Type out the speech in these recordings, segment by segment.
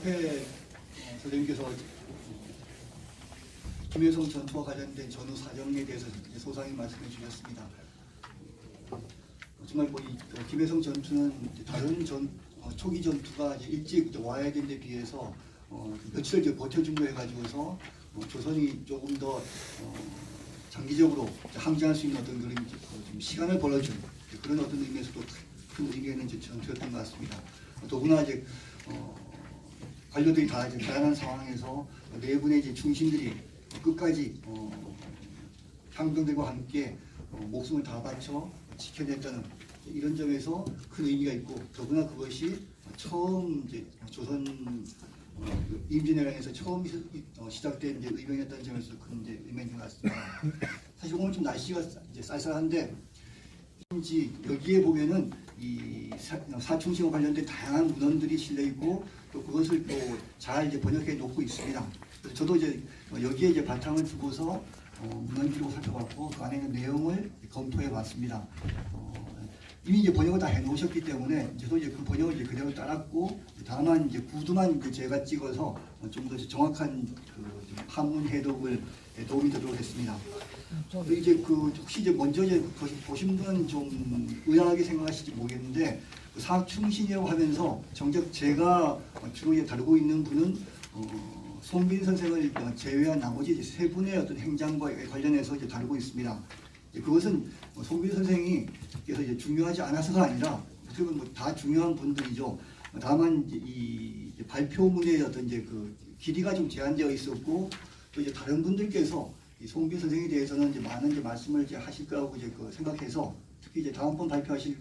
앞에 선생님께서 김여성 전투와 관련된 전후 사정에 대해서 소상히 말씀해 주셨습니다. 정말 김여성 전투는 다른 초기 전투가 일찍 와야 되는 데 비해서 며칠 버텨준 거 해가지고서 조선이 조금 더 장기적으로 항쟁할 수 있는 어떤 그런 좀 시간을 벌어준 그런 어떤 의미에서도 큰 의미가 있는 전투였던 것 같습니다. 더구나 이제 관료들이 다 다양한 상황에서 네 분의 이제 충신들이 끝까지 향병들과 함께 목숨을 다 바쳐 지켜냈다는 이런 점에서 큰 의미가 있고, 더구나 그것이 처음 이제 조선 임진왜란에서 처음 시작된 이제 의병이었다는 점에서 큰 이제 의미가 있는 것 같습니다. 사실 오늘 좀 날씨가 이제 쌀쌀한데, 여기에 보면은 이 사충신과 관련된 다양한 문헌들이 실려 있고 또 그것을 또 잘 이제 번역해 놓고 있습니다. 그래서 저도 이제 여기에 이제 바탕을 두고서 문헌 기록을 살펴봤고 그 안에 있는 내용을 검토해 봤습니다. 이미 이제 번역을 다 해놓으셨기 때문에 저도 이제 그 번역을 이제 그대로 따랐고, 다만 이제 구두만 이제 제가 찍어서 좀 더 정확한 그 한문 해독을 도움이 되도록 했습니다. 이제 혹시 이제 먼저 이제 보신 분은 좀 의아하게 생각하실지 모르겠는데, 사충신이라고 하면서 정작 제가 주로 이제 다루고 있는 분은 송빈 선생을 제외한 나머지 세 분의 어떤 행장과 관련해서 이제 다루고 있습니다. 그것은 송빈 선생이 그래서 이제 중요하지 않아서가 아니라 어떻게 보면 다 중요한 분들이죠. 다만 이 발표문의 어떤 이제 그 길이가 좀 제한되어 있었고, 또 이제 다른 분들께서 이 송빈 선생에 대해서는 이제 많은 이제 말씀을 이제 하실 거라고 이제 생각해서, 특히 이제 다음번 발표하실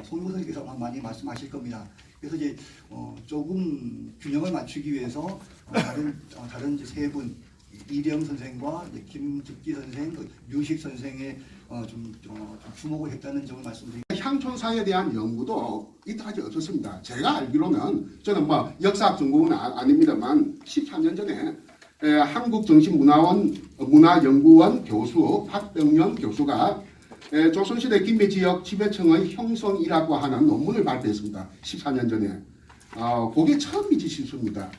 송빈 선생께서 많이 말씀하실 겁니다. 그래서 이제 조금 균형을 맞추기 위해서 다른 이제 세 분, 이령 선생과 김득기 선생, 류식 선생의 좀 주목을 했다는 점을 말씀드립니다. 향촌사에 대한 연구도 이때까지 없었습니다. 제가 알기로는, 저는 뭐 역사학 전공은 아닙니다만 14년 전에 한국정신문화연구원 교수 박병영 교수가 조선시대 김해지역 지배층의 형성이라고 하는 논문을 발표했습니다. 14년 전에. 그게 처음이지 실수입니다.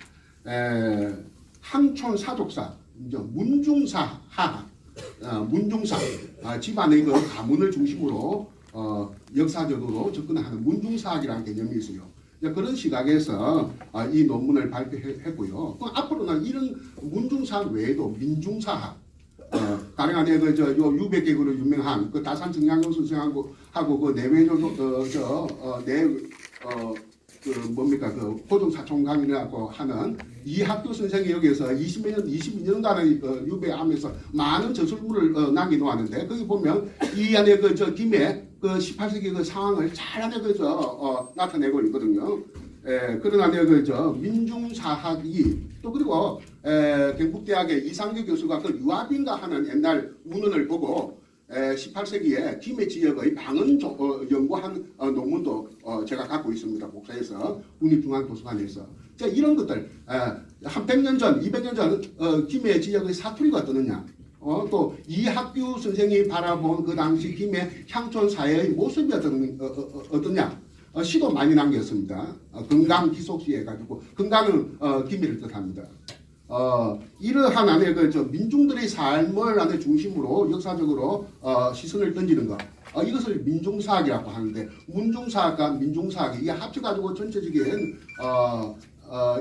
항촌사족사, 문중사, 문중사, 집안의 그 가문을 중심으로 역사적으로 접근하는 문중사학이라는 개념이 있어요. 그런 시각에서 이 논문을 발표했고요. 앞으로는 이런 문중사학 외에도 민중사학, 가령한 요 유백객으로 유명한 그 다산 정약용 선생하고 그 내외조 호동사총강이라고 하는 이학교 선생이 여기에서 22년간의 유배하면서 많은 저술물을 남겨놓았는데, 거기 보면 이 안에 김해 18세기 그 상황을 잘 안에 나타내고 있거든요. 그러나 민중사학이 또 그리고 경북대학의 이상규 교수가 그 유아빈가 하는 옛날 문헌을 보고 18세기에 김해 지역의 방언 연구한 논문도 제가 갖고 있습니다. 복사해서 국립중앙도서관에서. 이런 것들 한 100년 전, 200년 전 김해 지역의 사투리가 어떠느냐, 또 이학규 선생이 바라본 그 당시 김해 향촌 사회의 모습이 어떠냐, 시도 많이 남겼습니다. 건강 기속시 해가지고, 건강은 김해를 뜻합니다. 이러한 안에 민중들의 삶을 안에 중심으로 역사적으로 시선을 던지는 것, 이것을 민중사학이라고 하는데, 문중사학과 민중사학이 이게 합쳐가지고 전체적인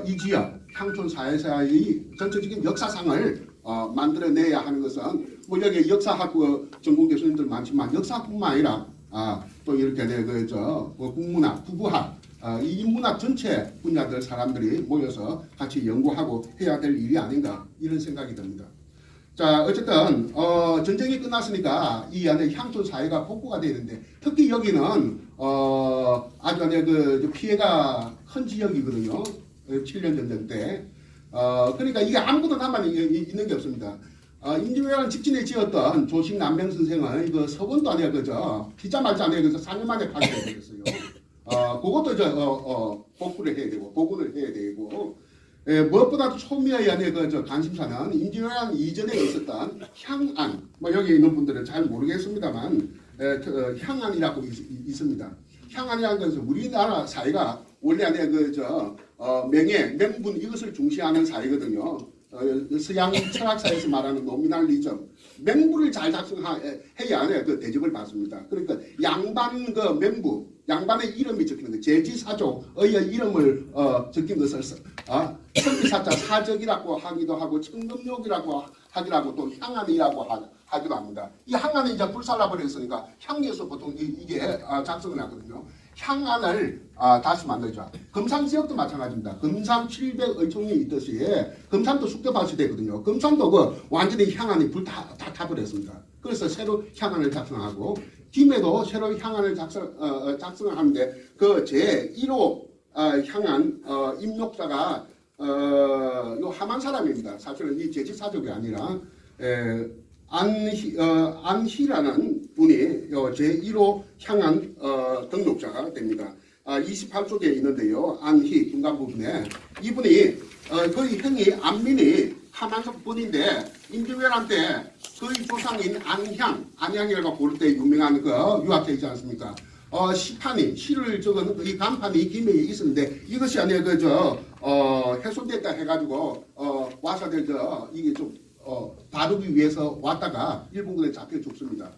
이 지역 향촌 사회사의 전체적인 역사상을 만들어내야 하는 것은, 뭐 여기 역사학 전공 교수님들 많지만 역사뿐만 아니라 또 이렇게 국문학, 국어학, 이 인문학 전체 분야들 사람들이 모여서 같이 연구하고 해야 될 일이 아닌가, 이런 생각이 듭니다. 자, 어쨌든 전쟁이 끝났으니까 이 안에 향촌 사회가 복구가 되는데, 특히 여기는 아주 안에 피해가 큰 지역이거든요. 7년 전쟁 때. 그러니까 이게 아무것도 남아 있는 게 없습니다. 임진왜란 직전에 지었던 조식 남명 선생의 서원도 안에 피자 말자 안에 4년 만에 파괴가 되었어요. 그것도 복구를 해야 되고 복원을 해야 되고, 무엇보다도 초미의 안에 관심사는 임진왜란 이전에 있었던 향안, 뭐 여기 있는 분들은 잘 모르겠습니다만 향안이라고 있습니다. 향안이라는 것은 우리나라 사회가 원래 안에 명예, 명분 이것을 중시하는 사회거든요. 서양 철학사에서 말하는 노미널리즘, 명부를 잘 작성해야 그 대접을 받습니다. 그러니까 양반 그 명부, 양반의 이름이 적히는 거, 제지사족의 이름을 적힌 것을 선비사자 사적이라고 하기도 하고 청금욕이라고 하기도 하고 또 향안이라고 하기도 합니다. 이 향안은 이제 불살라 버렸으니까 향에서 보통 이게 작성을 하거든요. 향안을 다시 만들자. 금산 지역도 마찬가지입니다. 금산 700의총이 있듯이 금산도 숙대밭이 되거든요. 금산도 그 완전히 향안이 불 다 타버렸습니다. 그래서 새로 향안을 작성하고 김해도 새로 향안을 작성을 하는데 그 제1호 향안 임록자가 요 함한 사람입니다. 사실은 이 제지사족이 아니라 안희라는 분이 제1호 향안 등록자가 됩니다. 28쪽에 있는데요. 안희 중간 부분에 이분이 거의 형이 안민이 함한석 분인데 임진왜란 그의 조상인 안향이라고 부를 때 유명한 그 유학자이지 않습니까? 시를 적은 이 간판이 김해에 있었는데 이것이 아니라 훼손됐다 해가지고 와서 이게 좀 다루기 위해서 왔다가 일본군에 잡혀 죽습니다.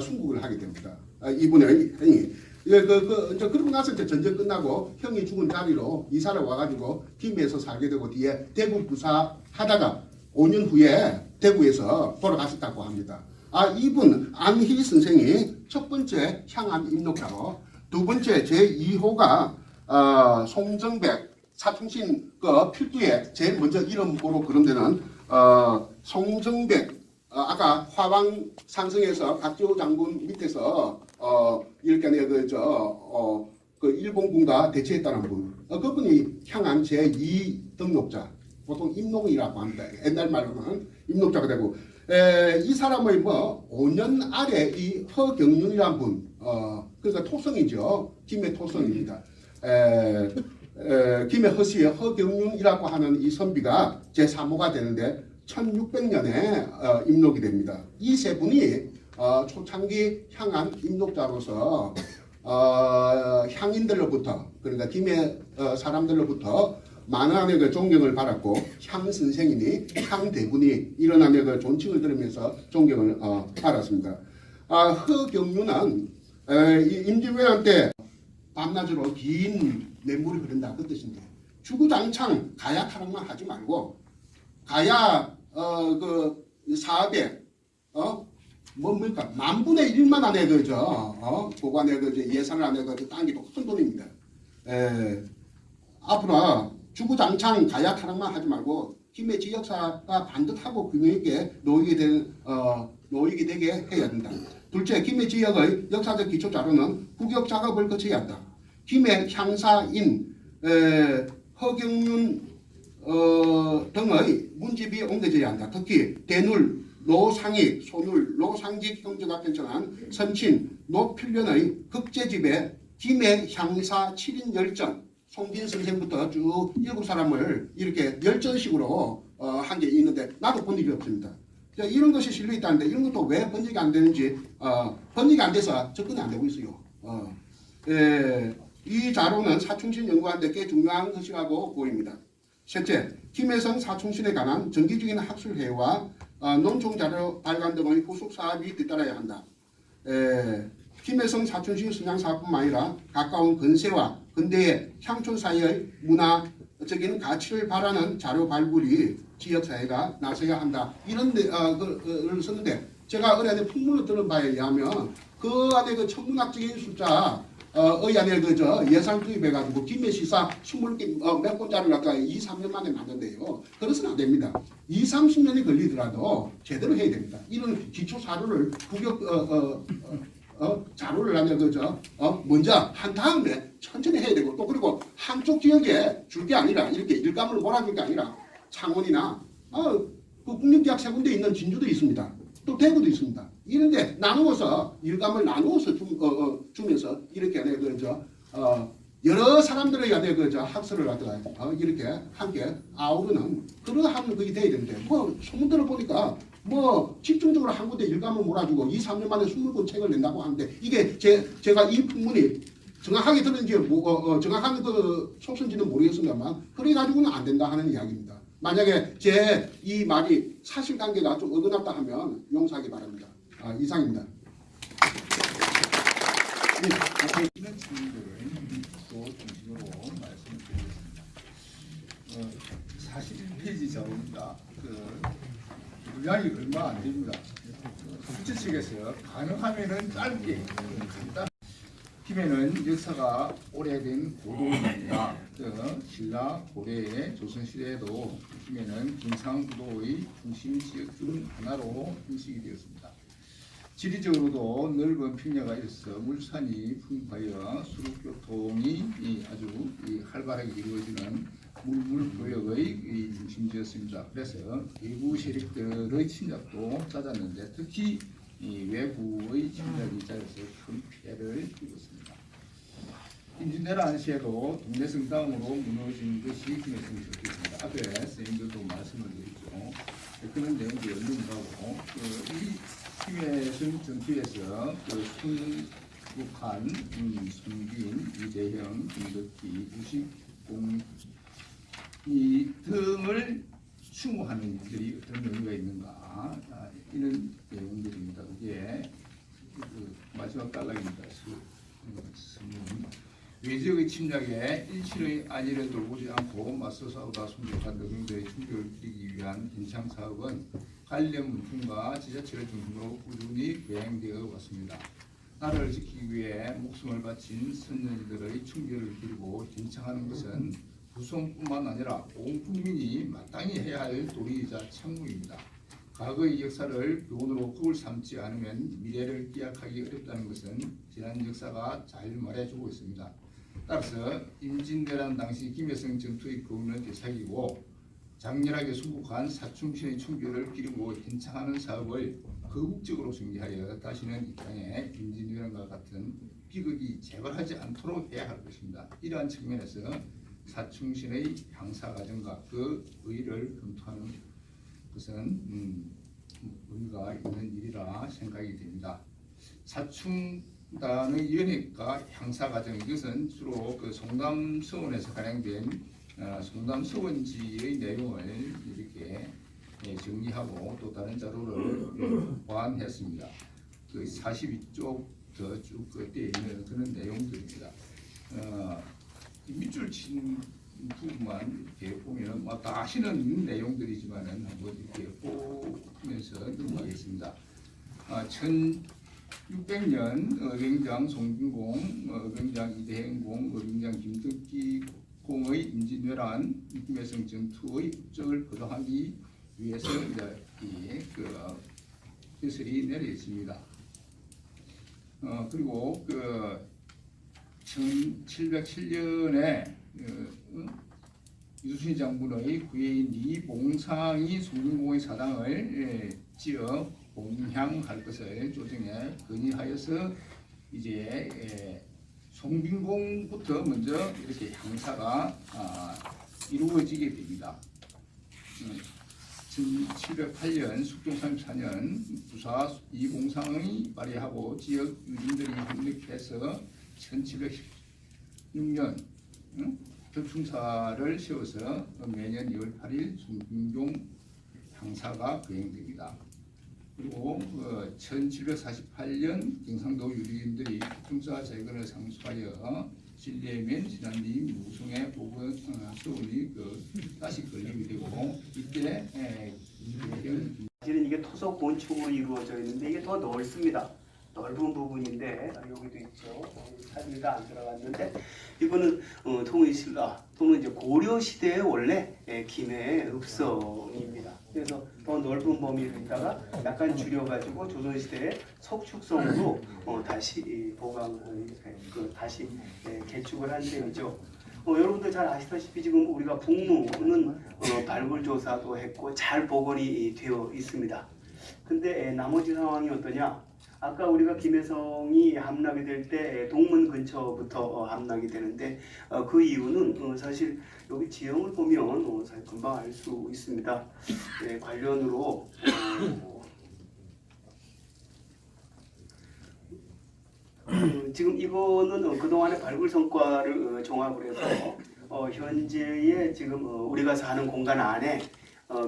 순국을 하게 됩니다. 이분의 형이. 그러고 나서 이제 전쟁 끝나고 형이 죽은 자리로 이사를 와가지고 김해에서 살게 되고 뒤에 대구 부사 하다가 5년 후에 대구에서 돌아가셨다고 합니다. 이분 안희 선생이 첫 번째 향안 임록자고 두 번째 제2호가 송정백 사충신 그 필두에 제일 먼저 이름으로 거론되는 송정백 아까 화왕 산성에서 박지호 장군 밑에서 이렇게 그 일본군과 대치했다는 분 그분이 향안 제2 등록자 보통 임록이라고 합니다. 옛날 말로는 임록자가 되고 이 사람의 5년 아래 이 허경륜이라는 분 그러니까 토성이죠. 김해 토성입니다. 김해 허씨의 허경륜이라고 하는 이 선비가 제3호가 되는데 1600년에 임록이 됩니다. 이 세 분이 초창기 향안 임록자로서 향인들로부터 그러니까 김해 사람들로부터 많은 그 존경을 받았고 향 선생이니 향 대군이 이런 그 존칭을 들으면서 존경을 받았습니다. 허경륜은 임진왜란 때 밤낮으로 긴 냇물이 흐른다 그 뜻인데 주구장창 가야 타락만 하지 말고 가야 그 사업에 뭡니까 10,000분의 1만 안에 고관에 예산을 안에 딴 게 큰 돈입니다. 앞으로 주구장창 가야 타락만 하지 말고 김해 지역사가 반듯하고 균형 있게 놓이게 되게 해야 된다. 둘째, 김해 지역의 역사적 기초 자료는 국역 작업을 거쳐야 한다. 김해 향사인 허경륜 등의 문집이 옮겨져야 한다. 특히 대눌, 노상익, 소눌, 노상직 형제가 편찬한 선친, 노필련의 극제집에 김해 향사 7인 열전 송진 선생부터 쭉 7사람을 이렇게 열전식으로 한 게 있는데 나도 본 일이 없습니다. 이런 것이 실려 있다는데 이런 것도 왜 번역이 안 되는지 번역이 안 돼서 접근이 안 되고 있어요. 이 자료는 사충신 연구하는데 꽤 중요한 것이라고 보입니다. 셋째, 김해성 사충신에 관한 정기적인 학술회의와 논총자료 발간 등의 후속 사업이 뒤따라야 한다. 김해성 사충신 선양사업뿐만 아니라 가까운 근세와 근대의 향촌 사이의 문화적인 가치를 바라는 자료 발굴이 지역사회가 나서야 한다. 이런 걸 썼는데 제가 어린애 풍문을 들은 바에 의하면 그 안에 그 천문학적인 숫자 안에 예산 투입해가지고 김해시사 20개 몇 권짜리를 갖다가 2-3년 만에 만든대요. 그래서는 안 됩니다. 20-30년이 걸리더라도 제대로 해야 됩니다. 이런 기초 자료를 자료를 하면 먼저 한 다음에 천천히 해야 되고 또 그리고 한쪽 지역에 줄 게 아니라 이렇게 일감을 몰아줄 게 아니라 창원이나 그 국립대학 세 군데 있는 진주도 있습니다. 또 대구도 있습니다. 이런데 나누어서 일감을 나누어서 주면서 이렇게 여러 사람들의 학설을 갖다가 이렇게 함께 아우르는 그러한 그게 돼야 되는데 소문 들어보니까 집중적으로 한 군데 일감을 몰아주고 2-3년 만에 20권 책을 낸다고 하는데 이게 제가 이 풍문이 정확하게 들은지 정확한 그 속선지는 모르겠습니다만 그래 가지고는 안 된다 하는 이야기입니다. 만약에 제 이 말이 사실관계가 좀 어긋났다 하면 용서하기 바랍니다. 이상입니다. 이런 친구들을 또 중심으로 말씀을 드리겠습니다. 41페이지 자료입니다. 분량이 얼마 안 됩니다. 수치 측에서 가능하면은 짧게 간단. 김해는 역사가 오래된 고도입니다. 신라 고려의 조선시대에도 김해는 경상북도의 중심 지역 중 하나로 인식이 되었습니다. 지리적으로도 넓은 평야가 있어 물산이 풍부하여 수륙교통이 아주 활발하게 이루어지는 물물교역의 중심지였습니다. 그래서 외부 세력들의 침략도 잦았는데 특히 외부의 침략이 잦아서 큰 피해를 입었습니다. 임진왜란 시에도 동래성 다음으로 무너진 것이 김해성 전투입니다. 앞에 선생님들도 말씀을 드렸죠. 그런 내용들이 없는다고 이 김해성 전투에서 순국한, 손빈, 이재형, 김덕기, 우식공 이 등을 추모하는 일들이 어떤 의미가 있는가 이런 내용들입니다. 그게 마지막 단락입니다. 외지역의 침략에 일치의 안위를 돌보지 않고 맞서 싸우다 숨죽한 노동자의 충격을 기리기 위한 현장 사업은 관련 문품과 지자체를 중심으로 꾸준히 계행되어 왔습니다. 나라를 지키기 위해 목숨을 바친 선열들의 충격을 기리고 현창하는 것은 후손뿐만 아니라 온 국민이 마땅히 해야 할 도리이자 책무입니다. 과거의 역사를 교훈으로 꿀 삼지 않으면 미래를 기약하기 어렵다는 것은 지난 역사가 잘 말해주고 있습니다. 따라서 임진왜란 당시 김해성 전투의 교훈을 되새기고 장렬하게 수국한 사충신의 충격을 기리고 현창하는 사업을 거국적으로 전개하여 다시는 이 땅에 임진왜란과 같은 비극이 재발하지 않도록 해야 할 것입니다. 이러한 측면에서 사충신의 향사 과정과 그 의의를 검토하는 것은 의미가 있는 일이라 생각이 됩니다. 사충단의 연획과 향사 과정 이것은 주로 그 송담서원에서 발행된 송담서원지의 내용을 이렇게 정리하고 또 다른 자료를 보완했습니다. 그 42쪽 더 쭉 끝에 있는 그런 내용들입니다. 밑줄 친 부분만 이렇게 보면 다 아시는 내용들이지만은 한번 이렇게 보면서 넘어가겠습니다. 1600년 어병장 송빈공, 어병장 이대행공, 어병장 김덕기 공의 임진왜란 김해성 전투의 업적을 보도하기 위해서 이제 그 해설이 내려있습니다. 그리고 그 1707년에 유순신 장군의 후예인 이봉상이 송빈공의 사당을 지어 봉향할 것을 조정에 건의하여서 이제 송빈공부터 먼저 이렇게 향사가 이루어지게 됩니다. 1708년 숙종 34년 부사 이봉상이 발의하고 지역 유진들이 협력해서 1716년 격충사를 세워서 매년 2월 8일 송빈공 향사가 거행됩니다. 그리고 1748년 경상도 유리인들이 격충사 재건을 상수하여 진례면 신안리 무송의 복원 서원이 다시 건립이 되고 이때 사실은 이게 토속 건축으로 이루어져 있는데 이게 더 넓습니다. 넓은 부분인데 여기도 있죠. 사진이 안 들어갔는데 이거는 통일신라 또는 이제 고려 시대의 원래 김해 읍성입니다. 그래서 더 넓은 범위로 있다가 약간 줄여가지고 조선 시대의 석축성으로 다시 다시 개축을 한 셈이죠. 여러분들 잘 아시다시피 지금 우리가 북무는 발굴 조사도 했고 잘 복원이 되어 있습니다. 근데 나머지 상황이 어떠냐? 아까 우리가 김해성이 함락이 될 때 동문 근처부터 함락이 되는데 그 이유는 사실 여기 지형을 보면 사실 금방 알 수 있습니다. 관련으로 지금 이거는 그동안의 발굴 성과를 종합을 해서 현재의 지금 우리가 사는 공간 안에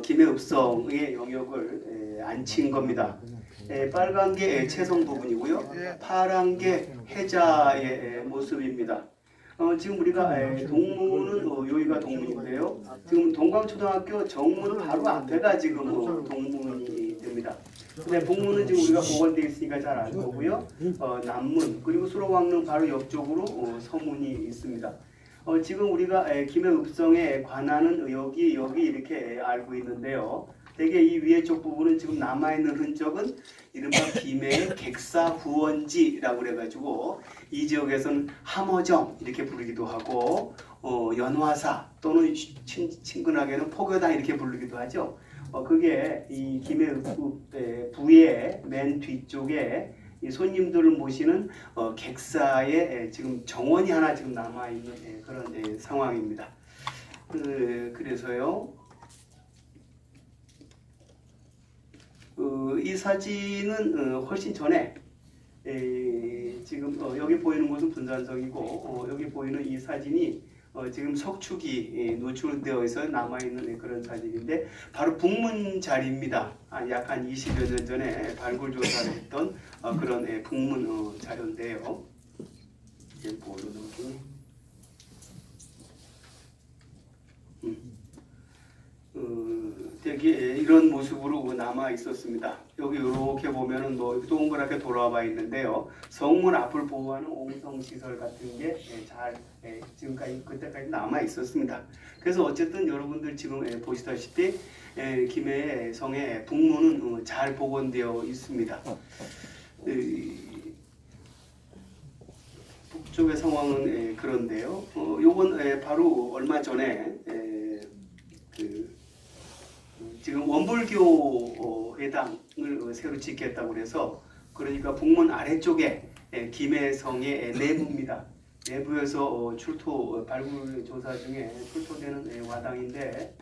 김해읍성의 영역을 안친 겁니다. 빨간 게 채성 부분이고요. 파란 게 해자의 모습입니다. 지금 우리가 동문은 여기가 동문인데요. 지금 동광초등학교 정문 바로 앞에가 지금 동문이 됩니다. 근데 북문은 지금 우리가 복원되어 있으니까 잘 알 거고요. 남문 그리고 수로왕릉 바로 옆쪽으로 서문이 있습니다. 지금 우리가 김해읍성에 관하는 여기 이렇게 알고 있는데요. 대개 이 위에 쪽 부분은 지금 남아있는 흔적은 이른바 김해의 객사후원지라고 그래가지고 이 지역에서는 함어정 이렇게 부르기도 하고 연화사 또는 친근하게는 포교당 이렇게 부르기도 하죠. 그게 이 김해읍부의 맨 뒤쪽에 이 손님들을 모시는 객사의 지금 정원이 하나 지금 남아 있는 그런 상황입니다. 그래서요. 이 사진은 훨씬 전에 지금 여기 보이는 곳은 분산성이고 여기 보이는 이 사진이 지금 석축이 노출되어 있어 남아있는 그런 사진인데 바로 북문 자리입니다. 약 한 20여 년 전에 발굴 조사를 했던 그런 북문 자료인데요. 이제 뭐로 넘기니? 되게 이런 모습으로 남아 있었습니다. 여기 이렇게 보면은 뭐 동그랗게 돌아와 있는데요. 성문 앞을 보호하는 옹성 시설 같은 게 잘 지금까지 그때까지 남아 있었습니다. 그래서 어쨌든 여러분들 지금 보시다시피 김해 성의 북문은 잘 복원되어 있습니다. 북쪽의 상황은 그런데요. 요건 바로 얼마 전에 지금 원불교 회당을 새로 짓겠다고 해서 그러니까 북문 아래쪽에 김해성의 내부입니다. 내부에서 발굴 조사 중에 출토되는 화당인데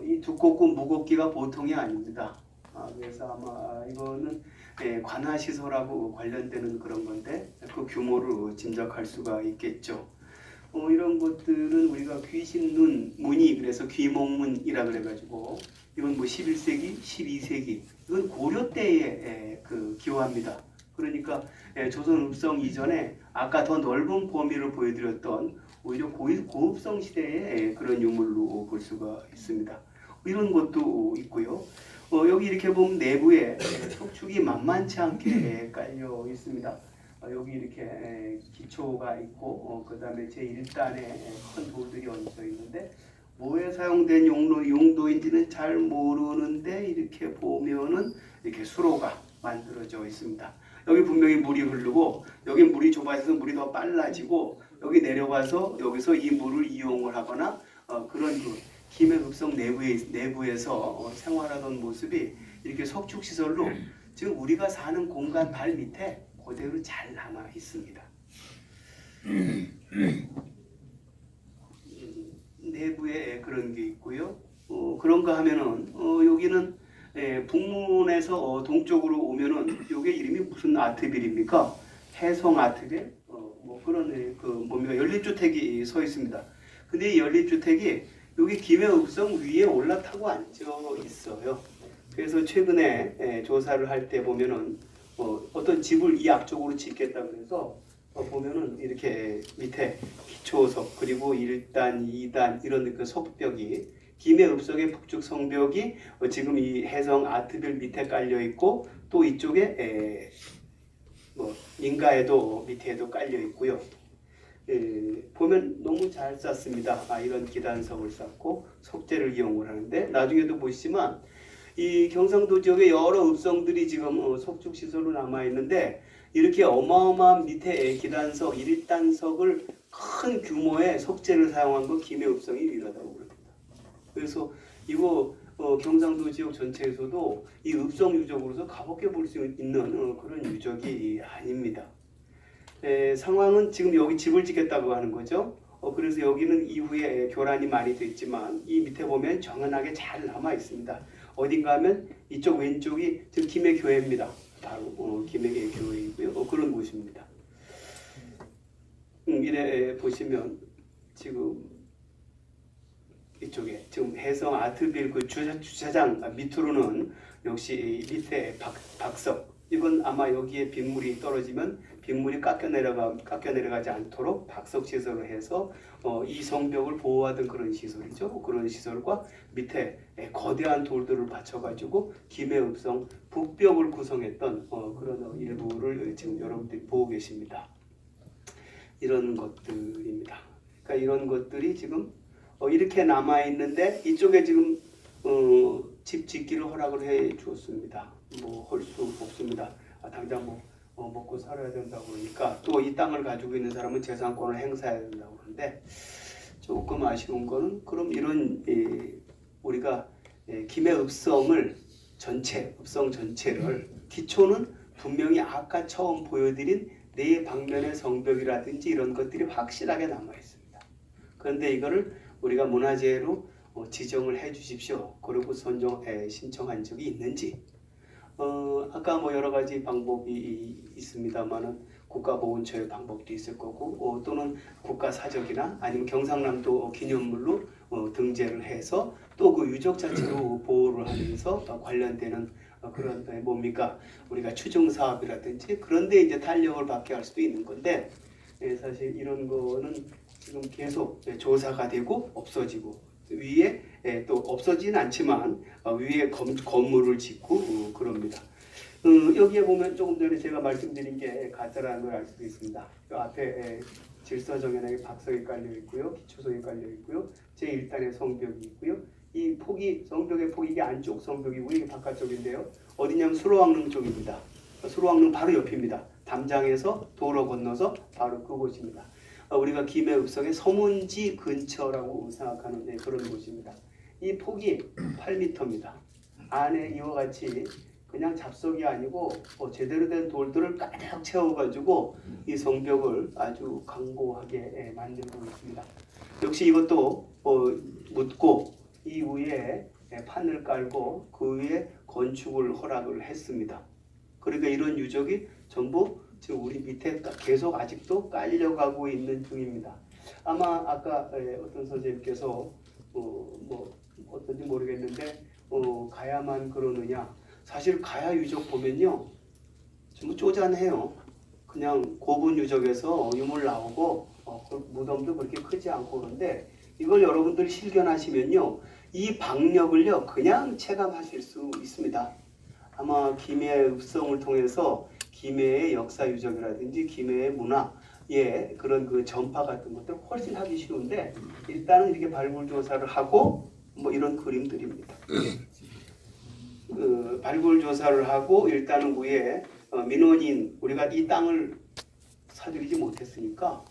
이 두껍고 무겁기가 보통이 아닙니다. 그래서 아마 이거는 관하시설하고 관련되는 그런 건데 그 규모를 짐작할 수가 있겠죠. 이런 것들은 우리가 귀신눈 문이 그래서 귀목문이라 그래가지고 이건 뭐 11세기, 12세기 이건 고려 때의 그 기와입니다. 그러니까 조선 읍성 이전에 아까 더 넓은 범위를 보여드렸던 오히려 고읍성 시대의 그런 유물로 볼 수가 있습니다. 이런 것도 있고요. 여기 이렇게 보면 내부에 석축이 만만치 않게 깔려 있습니다. 여기 이렇게 기초가 있고 그 다음에 제1단에 큰 돌들이 얹혀 있는데 뭐에 사용된 용도인지는 잘 모르는데 이렇게 보면은 이렇게 수로가 만들어져 있습니다. 여기 분명히 물이 흐르고 여기 물이 좁아져서 물이 더 빨라지고 여기 내려가서 여기서 이 물을 이용을 하거나 그런 김해읍성 내부에서 생활하던 모습이 이렇게 석축시설로 지금 우리가 사는 공간 발 밑에 그대로 잘 남아 있습니다. 내부에 그런 게 있고요. 그런가 하면은 여기는 북문에서 동쪽으로 오면은 이게 이름이 무슨 아트빌입니까? 해성 아트빌? 뭐 그런 뭡니까 연립주택이 서 있습니다. 근데 이 연립주택이 여기 김해읍성 위에 올라타고 앉아 있어요. 그래서 최근에 조사를 할 때 보면은 어떤 집을 이 앞쪽으로 짓겠다 그래서 보면은 이렇게 밑에 기초석 그리고 1단, 2단 이런 그 석벽이 김해읍성의 북쪽 성벽이 지금 이 해성 아트빌 밑에 깔려 있고 또 이쪽에 인가에도 밑에도 깔려 있고요. 보면 너무 잘 쌌습니다. 이런 기단석을 쌓고 석재를 이용을 하는데 나중에도 보시지만 이 경상도 지역의 여러 읍성들이 지금 석축 시설로 남아 있는데 이렇게 어마어마한 밑에 기단석, 1단석을 큰 규모의 석재를 사용한 건 김해읍성이 유일하다고 그럽니다. 그래서 이거 경상도 지역 전체에서도 이 읍성 유적으로서 가볍게 볼 수 있는 그런 유적이 아닙니다. 상황은 지금 여기 집을 짓겠다고 하는 거죠. 그래서 여기는 이후에 교란이 많이 됐지만 이 밑에 보면 정연하게 잘 남아 있습니다. 어딘가 하면 이쪽 왼쪽이 지금 김해교회입니다. 바로 김해교회이고요. 그런 곳입니다. 이래 보시면 지금 이쪽에 지금 해성 아트빌 그 주차장 밑으로는 역시 밑에 박석, 이건 아마 여기에 빗물이 떨어지면 빗물이 깎여 내려가지 않도록 박석 시설을 해서 이 성벽을 보호하던 그런 시설이죠. 그런 시설과 밑에 거대한 돌들을 받쳐가지고 김해읍성 북벽을 구성했던 그런 일부를 지금 여러분들이 보고 계십니다. 이런 것들입니다. 그러니까 이런 것들이 지금 이렇게 남아 있는데 이쪽에 지금 집 짓기를 허락을 해 주었습니다. 뭐 할 수 없습니다. 당장 뭐 먹고 살아야 된다고 그러니까 또 이 땅을 가지고 있는 사람은 재산권을 행사해야 된다고 그러는데 조금 아쉬운 거는 그럼 이런 우리가 김해읍성을 읍성 전체를 기초는 분명히 아까 처음 보여드린 네 방면의 성벽이라든지 이런 것들이 확실하게 남아 있습니다. 그런데 이거를 우리가 문화재로 지정을 해 주십시오. 그리고 신청한 적이 있는지 아까 뭐 여러 가지 방법이 있습니다만은 국가보훈처의 방법도 있을 거고 또는 국가사적이나 아니면 경상남도 기념물로 등재를 해서 또 그 유적 자체로 보호를 하면서 관련되는 그런 뭡니까 우리가 추정 사업이라든지 그런데 이제 탄력을 받게 할 수도 있는 건데 사실 이런 거는 지금 계속 조사가 되고 없어지고 위에 또 없어지진 않지만 위에 건물을 짓고 그럽니다. 여기에 보면 조금 전에 제가 말씀드린 게 가짜라는 걸 알 수도 있습니다. 그 앞에 질서정연하게 박석이 깔려 있고요, 기초석이 깔려 있고요, 제1단의 성벽이 있고요. 이 폭이 성벽의 폭이 이게 안쪽 성벽이고 이게 바깥쪽인데요. 어디냐면 수로왕릉 쪽입니다. 수로왕릉 바로 옆입니다. 담장에서 도로 건너서 바로 그곳입니다. 우리가 김해읍성의 서문지 근처라고 생각하는 그런 곳입니다. 이 폭이 8m입니다. 안에 이와 같이 그냥 잡석이 아니고 제대로 된 돌들을 가득 채워가지고 이 성벽을 아주 강고하게 만들고 있습니다. 역시 이것도 묻고 이 위에 판을 깔고 그 위에 건축을 허락을 했습니다. 그러니까 이런 유적이 전부 지금 우리 밑에 계속 아직도 깔려가고 있는 중입니다. 아마 아까 어떤 선생님께서 뭐 어떤지 모르겠는데 가야만 그러느냐. 사실 가야 유적 보면요 전부 쪼잔해요. 그냥 고분 유적에서 유물 나오고 무덤도 그렇게 크지 않고 그런데 이걸 여러분들이 실견하시면요 이 박력을요 그냥 체감하실 수 있습니다. 아마 김해읍성을 통해서 김해의 역사 유적이라든지 김해의 문화의 그런 그 전파 같은 것들 훨씬 하기 쉬운데 일단은 이렇게 발굴 조사를 하고 뭐 이런 그림들입니다. 발굴 조사를 하고 일단은 위에 민원인 우리가 이 땅을 사들이지 못했으니까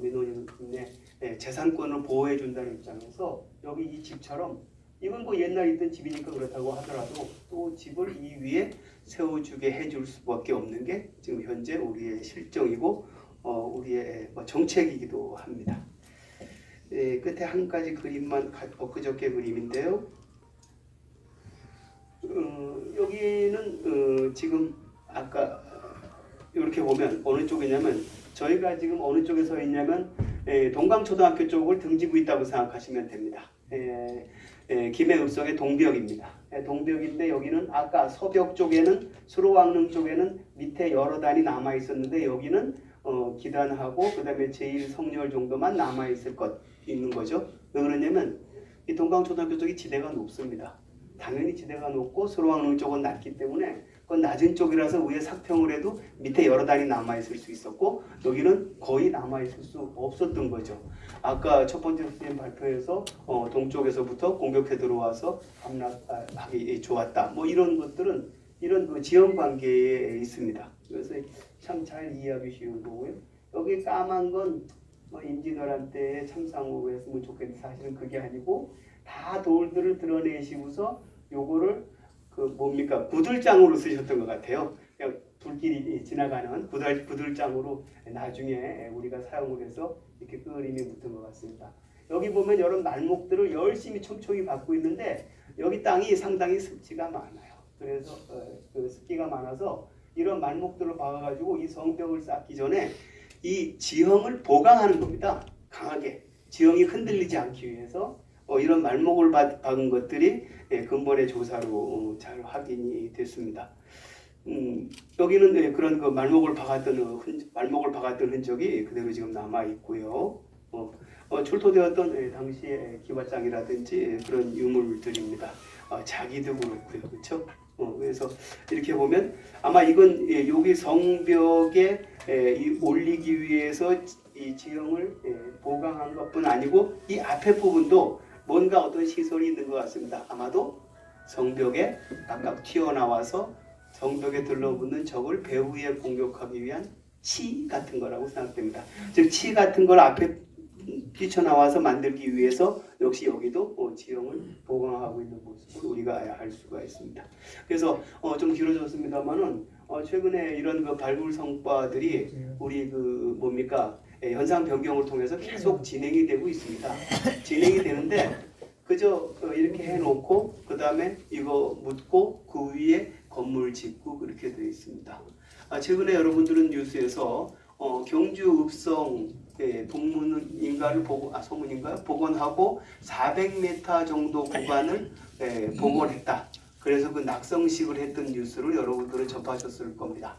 민원인의 재산권을 보호해 준다는 입장에서 여기 이 집처럼 이건 뭐 옛날 있던 집이니까 그렇다고 하더라도 또 집을 이 위에 세워주게 해줄 수밖에 없는 게 지금 현재 우리의 실정이고 우리의 정책이기도 합니다. 끝에 한 가지 그림만 엊그저께 그림인데요. 여기는 지금 아까 이렇게 보면 어느 쪽이냐면 저희가 지금 어느 쪽에 서 있냐면 동강초등학교 쪽을 등지고 있다고 생각하시면 됩니다. 김해읍성의 동벽입니다. 동벽인데 여기는 아까 서벽 쪽에는 수로왕릉 쪽에는 밑에 여러 단이 남아 있었는데 여기는 기단하고 그 다음에 제1성렬 정도만 남아 있는 거죠. 왜 그러냐면 이 동강초등학교 쪽이 지대가 높습니다. 당연히 지대가 높고 수로왕릉 쪽은 낮기 때문에 그건 낮은 쪽이라서 위에 삭평을 해도 밑에 여러 단이 남아있을 수 있었고 여기는 거의 남아있을 수 없었던 거죠. 아까 첫 번째 선생님 발표에서 동쪽에서부터 공격해 들어와서 함락하기 좋았다. 뭐 이런 것들은 이런 그 지형 관계에 있습니다. 그래서 참 잘 이해하기 쉬운 거고요. 여기 까만 건 임진왜란 참상으로 했으면 좋겠는데 사실은 그게 아니고 다 돌들을 드러내시고서 요거를 그 뭡니까 구들장으로 쓰셨던 것 같아요. 그냥 불길이 지나가는 구들장으로 나중에 우리가 사용을 해서 이렇게 그림이 붙은 것 같습니다. 여기 보면 여러 말목들을 열심히 촘촘히 받고 있는데 여기 땅이 상당히 습지가 많아요. 그래서 그 습기가 많아서 이런 말목들을 박아가지고 이 성벽을 쌓기 전에 이 지형을 보강하는 겁니다. 강하게 지형이 흔들리지 않기 위해서 이런 말목을 박은 것들이 근본의 조사로 잘 확인이 됐습니다. 여기는 그런 그 말목을 박았던 흔적이 그대로 지금 남아 있고요. 출토되었던 당시의 기와장이라든지 그런 유물들입니다. 자기도 그렇고요, 그렇죠? 그래서 이렇게 보면 아마 이건 여기 성벽에 올리기 위해서 이 지형을 보강한 것뿐 아니고 이 앞에 부분도 뭔가 어떤 시설이 있는 것 같습니다. 아마도 성벽에 각각 튀어나와서 성벽에 들러붙는 적을 배후에 공격하기 위한 치 같은 거라고 생각됩니다. 즉 치 같은 걸 앞에 뛰쳐나와서 만들기 위해서 역시 여기도 지형을 보강하고 있는 모습을 우리가 알 수가 있습니다. 그래서 좀 길어졌습니다만은 최근에 이런 그 발굴 성과들이 우리 그 뭡니까 현상 변경을 통해서 계속 진행이 되고 있습니다. 진행이 되는데 그저 이렇게 해놓고 그 다음에 이거 묻고 그 위에 건물 짓고 그렇게 되어 있습니다. 최근에 여러분들은 뉴스에서 경주 읍성 동문인가를 복원하고 400m 정도 구간을 복원했다. 그래서 그 낙성식을 했던 뉴스를 여러분들은 접하셨을 겁니다.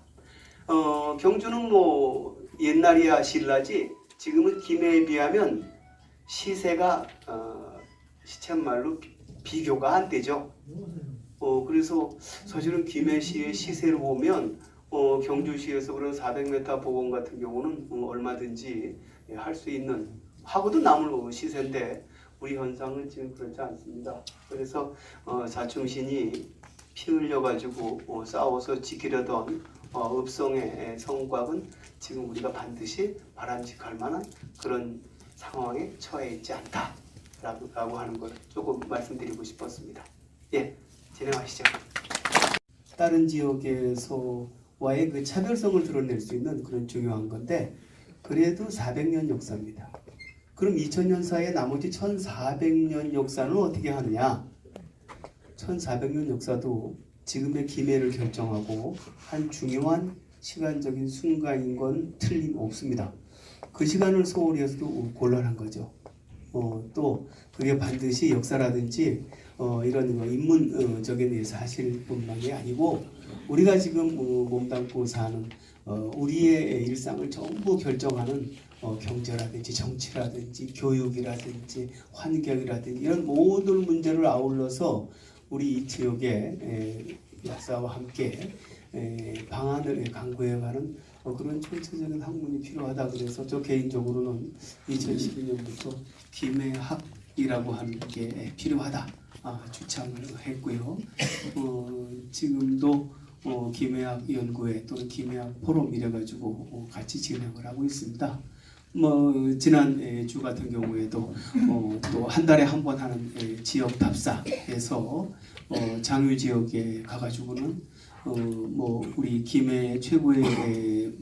경주는 뭐 옛날이야 신라지 지금은 김해에 비하면 시세가 시쳇말로 비교가 안 되죠. 그래서 사실은 김해시의 시세를 보면 경주시에서 그런 400m 복원 같은 경우는 얼마든지 할 수 있는 하고도 남을 시세인데 우리 현상은 지금 그렇지 않습니다. 그래서 자충신이 피 흘려가지고 싸워서 지키려던 읍성의 성곽은 지금 우리가 반드시 바람직할 만한 그런 상황에 처해 있지 않다라고 하는 걸 조금 말씀드리고 싶었습니다. 예, 진행하시죠. 다른 지역에서와의 그 차별성을 드러낼 수 있는 그런 중요한 건데 그래도 400년 역사입니다. 그럼 2000년 사이에 나머지 1400년 역사는 어떻게 하느냐? 1400년 역사도 지금의 김해를 결정하고 한 중요한 시간적인 순간인 건 틀림없습니다. 그 시간을 소홀히 해서도 곤란한 거죠. 또 그게 반드시 역사라든지 이런 인문적인 사실뿐만이 아니고 우리가 지금 몸담고 사는 우리의 일상을 전부 결정하는 경제라든지 정치라든지 교육이라든지 환경이라든지 이런 모든 문제를 아울러서 우리 이 지역의 역사와 함께 방안을 강구해가는 그런 총체적인 학문이 필요하다. 그래서 저 개인적으로는 2012년부터 김해학이라고 하는 게 필요하다 주창을 했고요. 지금도 김해학 연구회 또는 김해학 포럼 이래가지고 같이 진행을 하고 있습니다. 지난 주 같은 경우에도 또 한 달에 한 번 하는 지역 답사에서 장유 지역에 가가지고는 우리 김해 최고의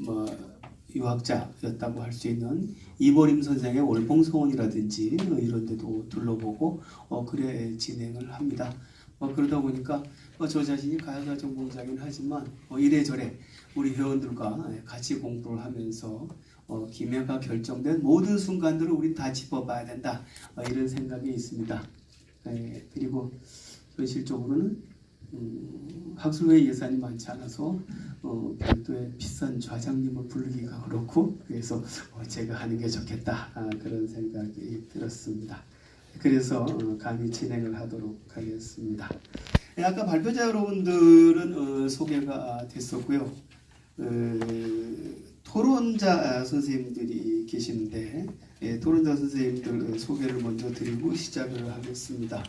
유학자였다고 할 수 있는 이보림 선생의 월봉서원이라든지 이런 데도 둘러보고 그래 진행을 합니다. 그러다 보니까 저 자신이 가야가 전공자긴 하지만 이래저래 우리 회원들과 같이 공부를 하면서 김해가 결정된 모든 순간들을 우리 다 짚어봐야 된다 이런 생각이 있습니다. 그리고 현실적으로는 학술회 예산이 많지 않아서 별도의 비싼 좌장님을 부르기가 그렇고 그래서 제가 하는 게 좋겠다 그런 생각이 들었습니다. 그래서 강의 진행을 하도록 하겠습니다. 아까 발표자 여러분들은 소개가 됐었고요. 토론자 선생님들이 계시는데 토론자 선생님들 소개를 먼저 드리고 시작을 하겠습니다.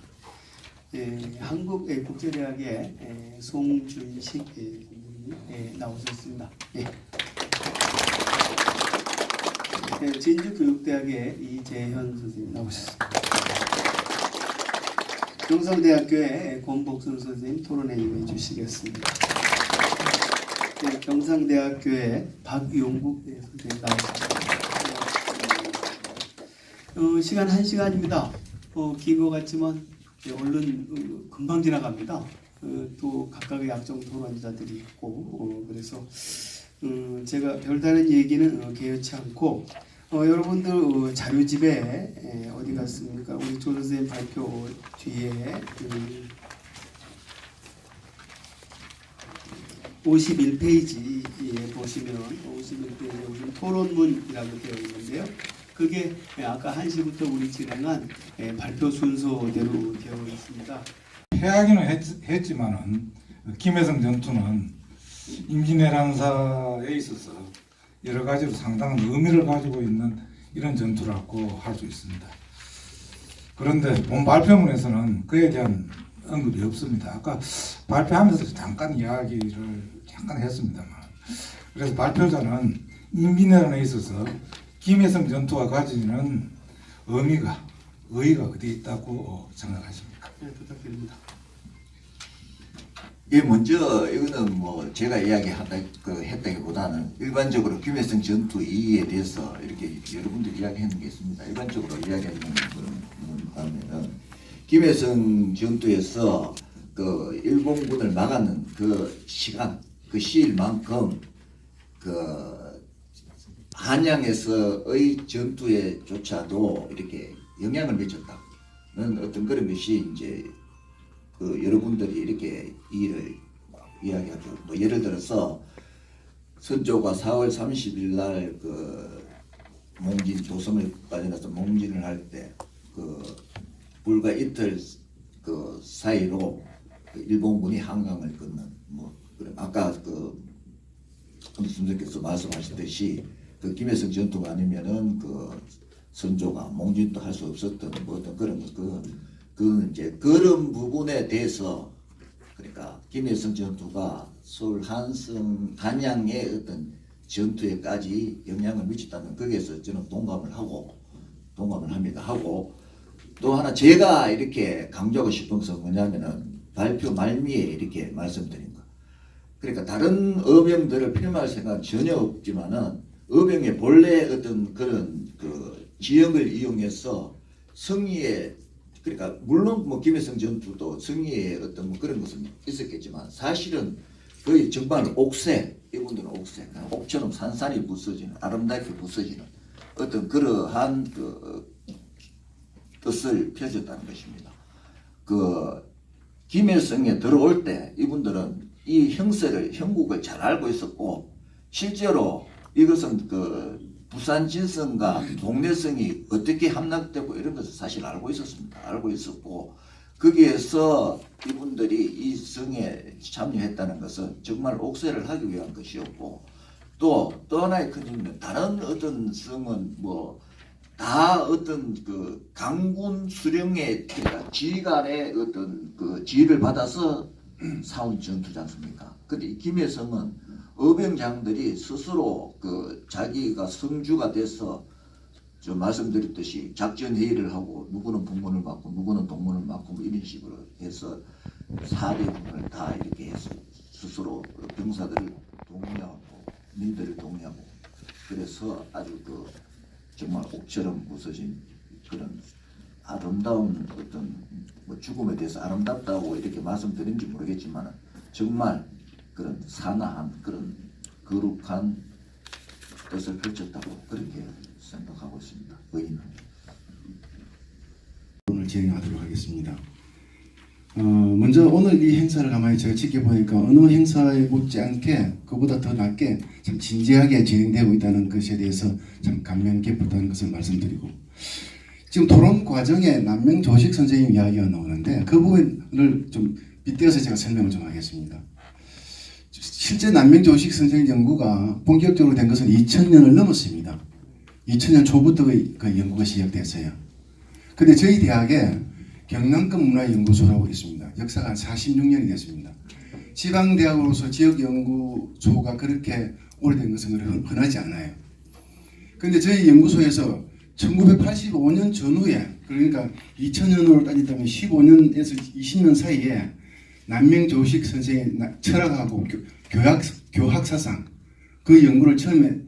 한국국제대학의 송준식 선생님이 나오셨습니다. 진주교육대학의 이재현 선생님 나오셨습니다. 경상대학교의 권복순 선생님 토론에 임해 주시겠습니다. 경상대학교의 박용국 선생님 나오셨습니다. 시간 1시간입니다. 긴 것 같지만 얼른 금방 지나갑니다. 또 각각의 약정 토론자들이 있고 그래서 제가 별다른 얘기는 개의치 않고 여러분들 자료집에 어디 갔습니까? 우리 조 선생님 발표 뒤에 51페이지에 보시면 51페이지에 보시면 토론문이라고 되어 있는데요. 그게 아까 1시부터 우리 진행한 발표 순서대로 되어 있습니다. 해하기는 했지만은 김혜성 전투는 임진왜란사에 있어서 여러 가지로 상당한 의미를 가지고 있는 이런 전투라고 할 수 있습니다. 그런데 본 발표문에서는 그에 대한 언급이 없습니다. 아까 발표하면서 잠깐 이야기를 했습니다만, 그래서 발표자는 임진왜란에 있어서 김혜성 전투가 가지는 의의가 어디 있다고 생각하십니까? 네, 부탁드립니다. 예, 먼저 이거는 뭐 제가 했다기보다는 일반적으로 김혜성 전투 이에 대해서 이렇게 여러분들이 이야기하는 게 있습니다. 일반적으로 이야기하는 거는 하면은 김혜성 전투에서 그 일본군을 막았는 그 시간, 그 시일만큼 그 한양에서의 전투에조차도 이렇게 영향을 미쳤다는 어떤 그런 것이 이제 그 여러분들이 이렇게 일을 이야기하죠. 뭐 예를 들어서 선조가 4월 30일 날 그 몽진 조선을 빠져나서 몽진을 할 때 그 불과 이틀 그 사이로 그 일본군이 한강을 건넌 뭐 그래 아까 그 선생님께서 말씀하셨듯이 그 김혜성 전투가 아니면은 그 선조가 몽진도 할 수 없었던 뭐 어떤 그런 그 이제 그런 부분에 대해서 그러니까 김혜성 전투가 서울 한양의 어떤 전투에까지 영향을 미쳤다는 거기에서 저는 동감을 합니다. 하고 또 하나 제가 이렇게 강조하고 싶은 것은 뭐냐면은 발표 말미에 이렇게 말씀드린 거. 그러니까 다른 어병들을 폄하할 생각은 전혀 없지만은 어병의 본래 어떤 그런 그 지형을 이용해서 성의에 그러니까 물론 뭐 김혜성 전투도 성의의 어떤 뭐 그런 것은 있었겠지만 사실은 거의 정말 옥새 이분들은 옥새 그냥 옥처럼 산산이 부서지는 아름답게 부서지는 어떤 그러한 그 뜻을 펴졌다는 것입니다. 그 김혜성에 들어올 때 이분들은 이 형국을 잘 알고 있었고 실제로 이것은 그 부산 진성과 동래성이 어떻게 함락되고 이런 것을 사실 알고 있었습니다. 알고 있었고 거기에서 이분들이 이 성에 참여했다는 것은 정말 옥세를 하기 위한 것이었고 또 하나의 큰 이유는 다른 어떤 성은 뭐 다 어떤 그 강군 수령의 그러니까 지휘관의 어떤 그 지휘를 받아서 싸운 전투지 않습니까? 근데 이 김혜성은 어병장들이 스스로 그 자기가 성주가 돼서 저 말씀드렸듯이 작전 회의를 하고 누구는 북문을 맡고 누구는 동문을 맡고 뭐 이런 식으로 해서 4대군을 다 이렇게 해서 스스로 병사들을 동의하고 민들을 동의하고 그래서 아주 그 정말 옥처럼 부서진 그런 아름다운 어떤 뭐 죽음에 대해서 아름답다고 이렇게 말씀드린지 모르겠지만 정말 그런 산화한 그런 거룩한 뜻을 펼쳤다고 그렇게 생각하고 있습니다. 의인은. 오늘 진행하도록 하겠습니다. 먼저 오늘 이 행사를 가만히 제가 지켜보니까 어느 행사에 못지않게 그보다 더 낮게 참 진지하게 진행되고 있다는 것에 대해서 참 감명 깊었다는 것을 말씀드리고 지금 토론 과정에 남명조식 선생님 이야기가 나오는데 그 부분을 좀 빗대어서 제가 설명을 좀 하겠습니다. 실제 남명조식 선생님 연구가 본격적으로 된 것은 2000년을 넘었습니다. 2000년 초부터 그 연구가 시작됐어요. 근데 저희 대학에 경남권 문화연구소라고 있습니다. 역사가 한 46년이 됐습니다. 지방대학으로서 지역연구소가 그렇게 오래된 것은 흔하지 않아요. 근데 저희 연구소에서 1985년 전후에 그러니까 2000년으로 따진다면 15년에서 20년 사이에 남명조식 선생의 철학하고 교학사상 그 연구를 처음에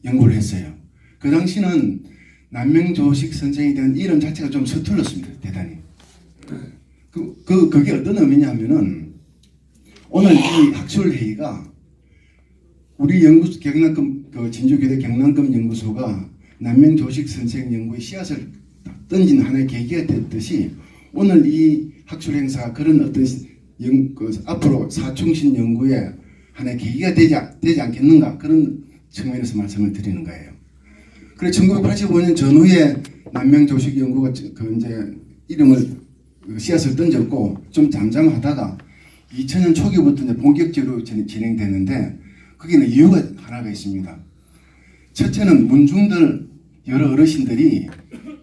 연구를 했어요. 그 당시는 남명조식 선생에 대한 이름 자체가 좀 서툴렀습니다. 대단히. 그게 어떤 의미냐 하면은 오늘 이 학술회의가 우리 연구소 경남금 진주교대 경남금 연구소가 남명조식 선생 연구의 씨앗을 던진 하나의 계기가 됐듯이 오늘 이 학술 행사가 그런 어떤 앞으로 사충신 연구의 하나의 계기가 되지 않겠는가 그런 측면에서 말씀을 드리는 거예요. 그래 1985년 전후에 남명조식 연구가 이제 이름을 씨앗을 던졌고 좀 잠잠하다가 2000년 초기부터 이제 본격적으로 진행되는데 거기는 이유가 하나가 있습니다. 첫째는 문중들 여러 어르신들이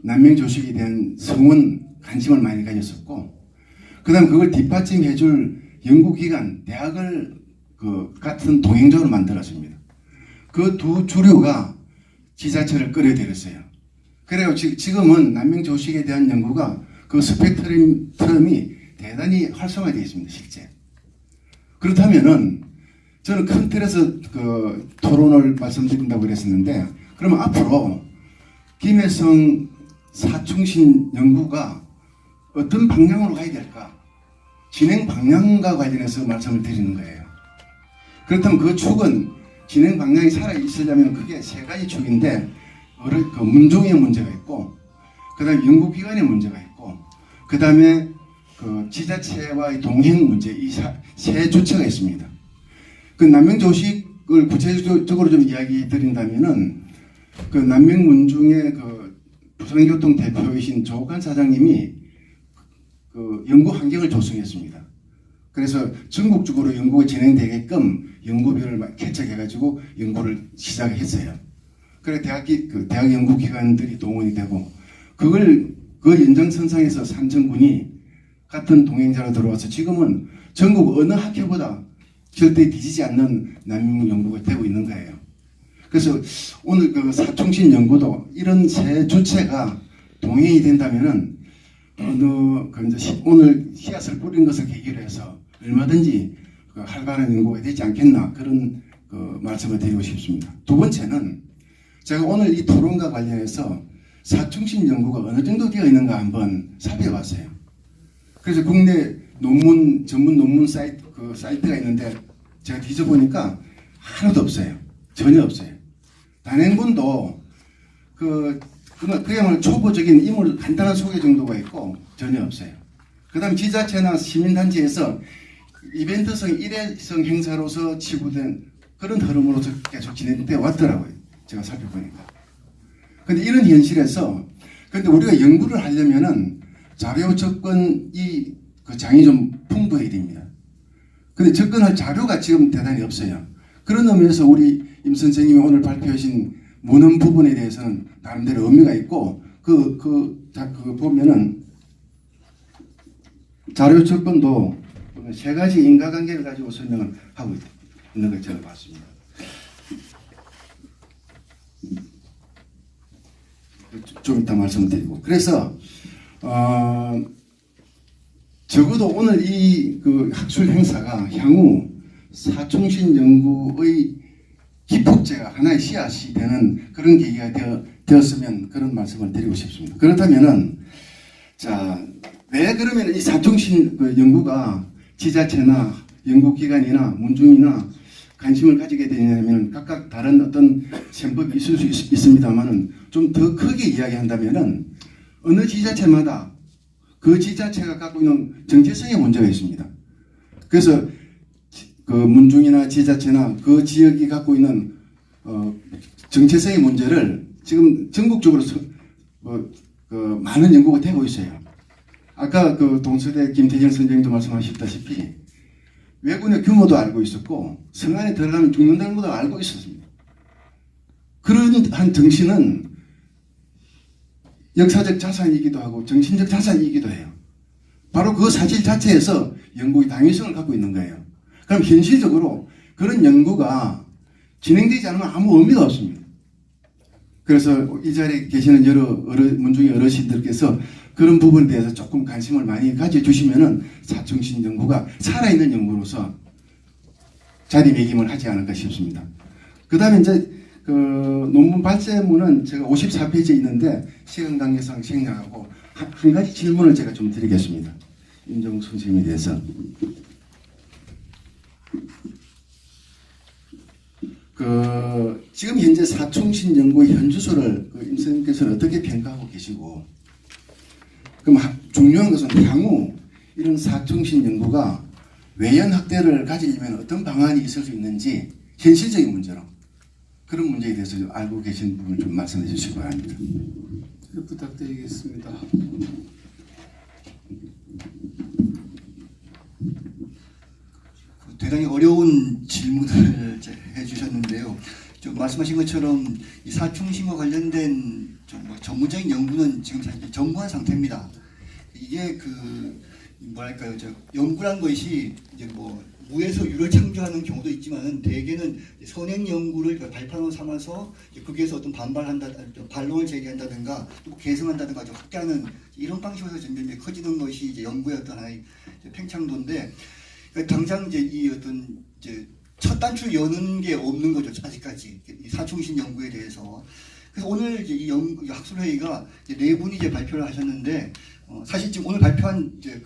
남명조식에 대한 성원 관심을 많이 가졌었고 그 다음 그걸 뒷받침해줄 연구기관 대학을 같은 동행적으로 만들었습니다. 그 두 주류가 지자체를 끌어들였어요. 그래서 지금은 남명조식에 대한 연구가 그 스펙트럼이 대단히 활성화되어 있습니다. 실제. 그렇다면은 저는 큰 틀에서 토론을 말씀드린다고 그랬었는데 그러면 앞으로 김해성 사충신 연구가 어떤 방향으로 가야 될까? 진행 방향과 관련해서 말씀을 드리는 거예요. 그렇다면 그 축은 진행 방향이 살아있으려면 크게 세 가지 축인데 문중의 문제가 있고 그 다음에 연구기관의 문제가 있고 그 다음에 지자체와의 동행 문제 이 세 주체가 있습니다. 그 남명조식을 구체적으로 좀 이야기 드린다면은 그 남명문중의 부산교통 대표이신 조옥한 사장님이 연구 환경을 조성했습니다. 그래서 전국적으로 연구가 진행되게끔 연구비를 개척해가지고 연구를 시작했어요. 그래 대학 연구기관들이 동원이 되고 그 연장선상에서 산정군이 같은 동행자로 들어와서 지금은 전국 어느 학회보다 절대 뒤지지 않는 남명 연구가 되고 있는 거예요. 그래서 오늘 사충신 연구도 이런 세 주체가 동행이 된다면은 오늘 씨앗을 뿌린 것을 계기로 해서 얼마든지 활발한 연구가 되지 않겠나 그런 말씀을 드리고 싶습니다. 두 번째는 제가 오늘 이 토론과 관련해서 사충신 연구가 어느 정도 되어 있는가 한번 살펴봤어요. 그래서 국내 전문 논문 사이트가 있는데 제가 뒤져보니까 하나도 없어요. 전혀 없어요. 단행본도 그야말로 초보적인 인물 간단한 소개 정도가 있고 전혀 없어요. 그 다음 지자체나 시민단체에서 이벤트성 일회성 행사로서 치부된 그런 흐름으로서 계속 진행되어 왔더라고요. 제가 살펴보니까. 근데 이런 현실에서 근데 우리가 연구를 하려면은 자료 접근이 장이 좀 풍부해야 됩니다. 근데 접근할 자료가 지금 대단히 없어요. 그런 의미에서 우리 임 선생님이 오늘 발표하신 문헌 부분에 대해서는 나름대로 의미가 있고 보면은 자료 접근도 세 가지 인과관계를 가지고 설명을 하고 있는 걸 제가 봤습니다. 좀 이따 말씀드리고 그래서 적어도 오늘 이 학술 행사가 향후 사충신 연구의 기폭제가 하나의 씨앗이 되는 그런 계기가 되었으면 그런 말씀을 드리고 싶습니다. 그렇다면은 왜 그러면 이 사충신 연구가 지자체나 연구기관이나 문중이나 관심을 가지게 되냐면 각각 다른 어떤 셈법이 있을 수 있습니다만은 좀 더 크게 이야기한다면은 어느 지자체마다 그 지자체가 갖고 있는 정체성의 문제가 있습니다. 그래서 문중이나 지자체나 그 지역이 갖고 있는 정체성의 문제를 지금 전국적으로 많은 연구가 되고 있어요. 아까 동서대 김태정 선생님도 말씀하셨다시피 왜군의 규모도 알고 있었고 성안에 들어가면 죽는다는 것도 알고 있었습니다. 그런 정신은 역사적 자산이기도 하고 정신적 자산이기도 해요. 바로 그 사실 자체에서 연구의 당위성을 갖고 있는 거예요. 그럼 현실적으로 그런 연구가 진행되지 않으면 아무 의미가 없습니다. 그래서 이 자리에 계시는 여러 문중의 어르신들께서 그런 부분에 대해서 조금 관심을 많이 가져주시면은 사충신 연구가 살아있는 연구로서 자리매김을 하지 않을까 싶습니다. 그 다음에 이제 논문 발제문은 제가 54페이지에 있는데 시간 관계상 생략하고 한 가지 질문을 제가 좀 드리겠습니다. 임정욱 선생님에 대해서. 지금 현재 사충신 연구의 현주소를 임 선생님께서는 어떻게 평가하고 계시고, 그럼 중요한 것은 향후 이런 사충신 연구가 외연 확대를 가지려면 어떤 방안이 있을 수 있는지 현실적인 문제로 그런 문제에 대해서 좀 알고 계신 부분 좀 말씀해 주시기 바랍니다. 네, 부탁드리겠습니다. 대단히 어려운 질문을 해주셨는데요. 좀 말씀하신 것처럼 이 사충신과 관련된 좀 전문적인 연구는 지금 사실 전무한 상태입니다. 이게 뭐랄까요, 연구란 것이 이제 뭐 무에서 유를 창조하는 경우도 있지만은 대개는 선행 연구를 발판으로 삼아서 거기에서 어떤 반론을 제기한다든가 또 개성한다든가 좀 확대하는 이런 방식으로 점점 커지는 것이 이제 연구의 어떤 하나의 팽창도인데, 그러니까 당장 이제 이 어떤 이제 첫 단추를 여는 게 없는 거죠, 아직까지 이 사충신 연구에 대해서. 그래서 오늘 이제 이 학술회의가 이제 4분이 이제 발표를 하셨는데, 사실 지금 오늘 발표한 이제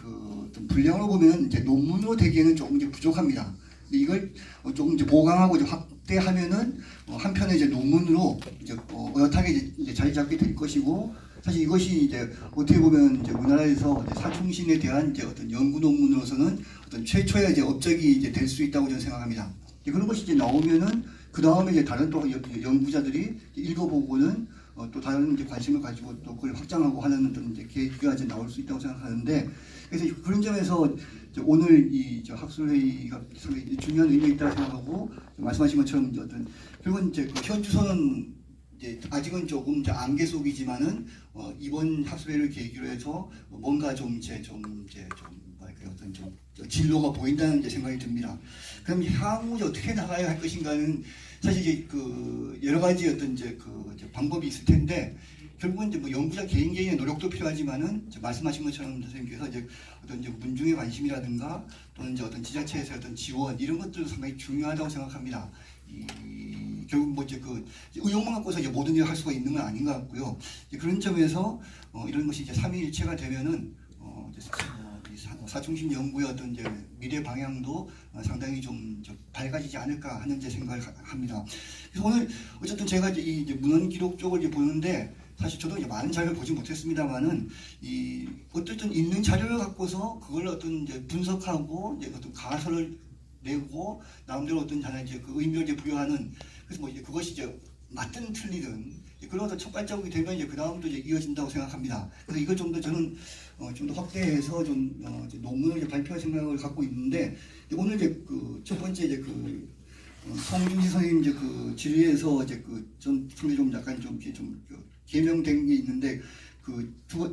분량으로 보면 이제 논문으로 되기에는 조금 이제 부족합니다. 근데 이걸 조금 이제 보강하고 이제 확대하면은 한편의 이제 논문으로 이제 어엿하게 이제 자리 잡게 될 것이고, 사실 이것이 이제 어떻게 보면 이제 우리나라에서 이제 사충신에 대한 이제 어떤 연구 논문으로서는 어떤 최초의 이제 업적이 이제 될 수 있다고 저는 생각합니다. 그런 것이 이제 나오면은 그 다음에 이제 다른 또 연구자들이 읽어보고는 또 다른 이제 관심을 가지고 또 그걸 확장하고 하는 어떤 이제 계기가 이제 나올 수 있다고 생각하는데, 그래서 그런 점에서 이제 오늘 이 학술회의가 상당히 중요한 의미가 있다고 생각하고, 말씀하신 것처럼 이제 어떤 결국은 이제 현주소는 이제 아직은 조금 이제 안개 속이지만은 이번 학술회의를 계기로 해서 뭔가 좀 어떤 좀 진로가 보인다는 이제 생각이 듭니다. 그럼 향후 어떻게 나가야 할 것인가는 사실 이제 여러 가지 어떤 이제 방법이 있을 텐데, 결국은 이제 뭐 연구자 개인의 노력도 필요하지만은 말씀하신 것처럼 선생님께서 이제 어떤 이제 문중의 관심이라든가 또는 이제 어떤 지자체에서 어떤 지원 이런 것들도 상당히 중요하다고 생각합니다. 결국 뭐 이제 의욕만 갖고서 이제 모든 일을 할 수가 있는 건 아닌 것 같고요. 그런 점에서 이런 것이 이제 삼위일체가 되면은 사충신 연구의 어떤 이제 미래 방향도 상당히 좀 밝아지지 않을까 하는 제 생각을 합니다. 그래서 오늘 어쨌든 제가 이제 문헌 기록 쪽을 이제 보는데, 사실 저도 이제 많은 자료를 보지 못했습니다만은 어쨌든 있는 자료를 갖고서 그걸 어떤 이제 분석하고 이제 어떤 가설을 내고 나름대로 어떤 하나 이제 의미를 이제 부여하는, 그래서 뭐 이제 그것이 이제 맞든 틀리든 그런 어떤 첫 발자국이 되면 이제 그 다음도 이제 이어진다고 생각합니다. 그래서 이걸 좀 더 저는 좀 더 확대해서 이제 논문을 이제 발표할 생각을 갖고 있는데, 오늘 이제 첫 번째 이제 성중시 선생님 이제 질의에서 이제 전 상당히 좀 약간 좀 개명된 게 있는데,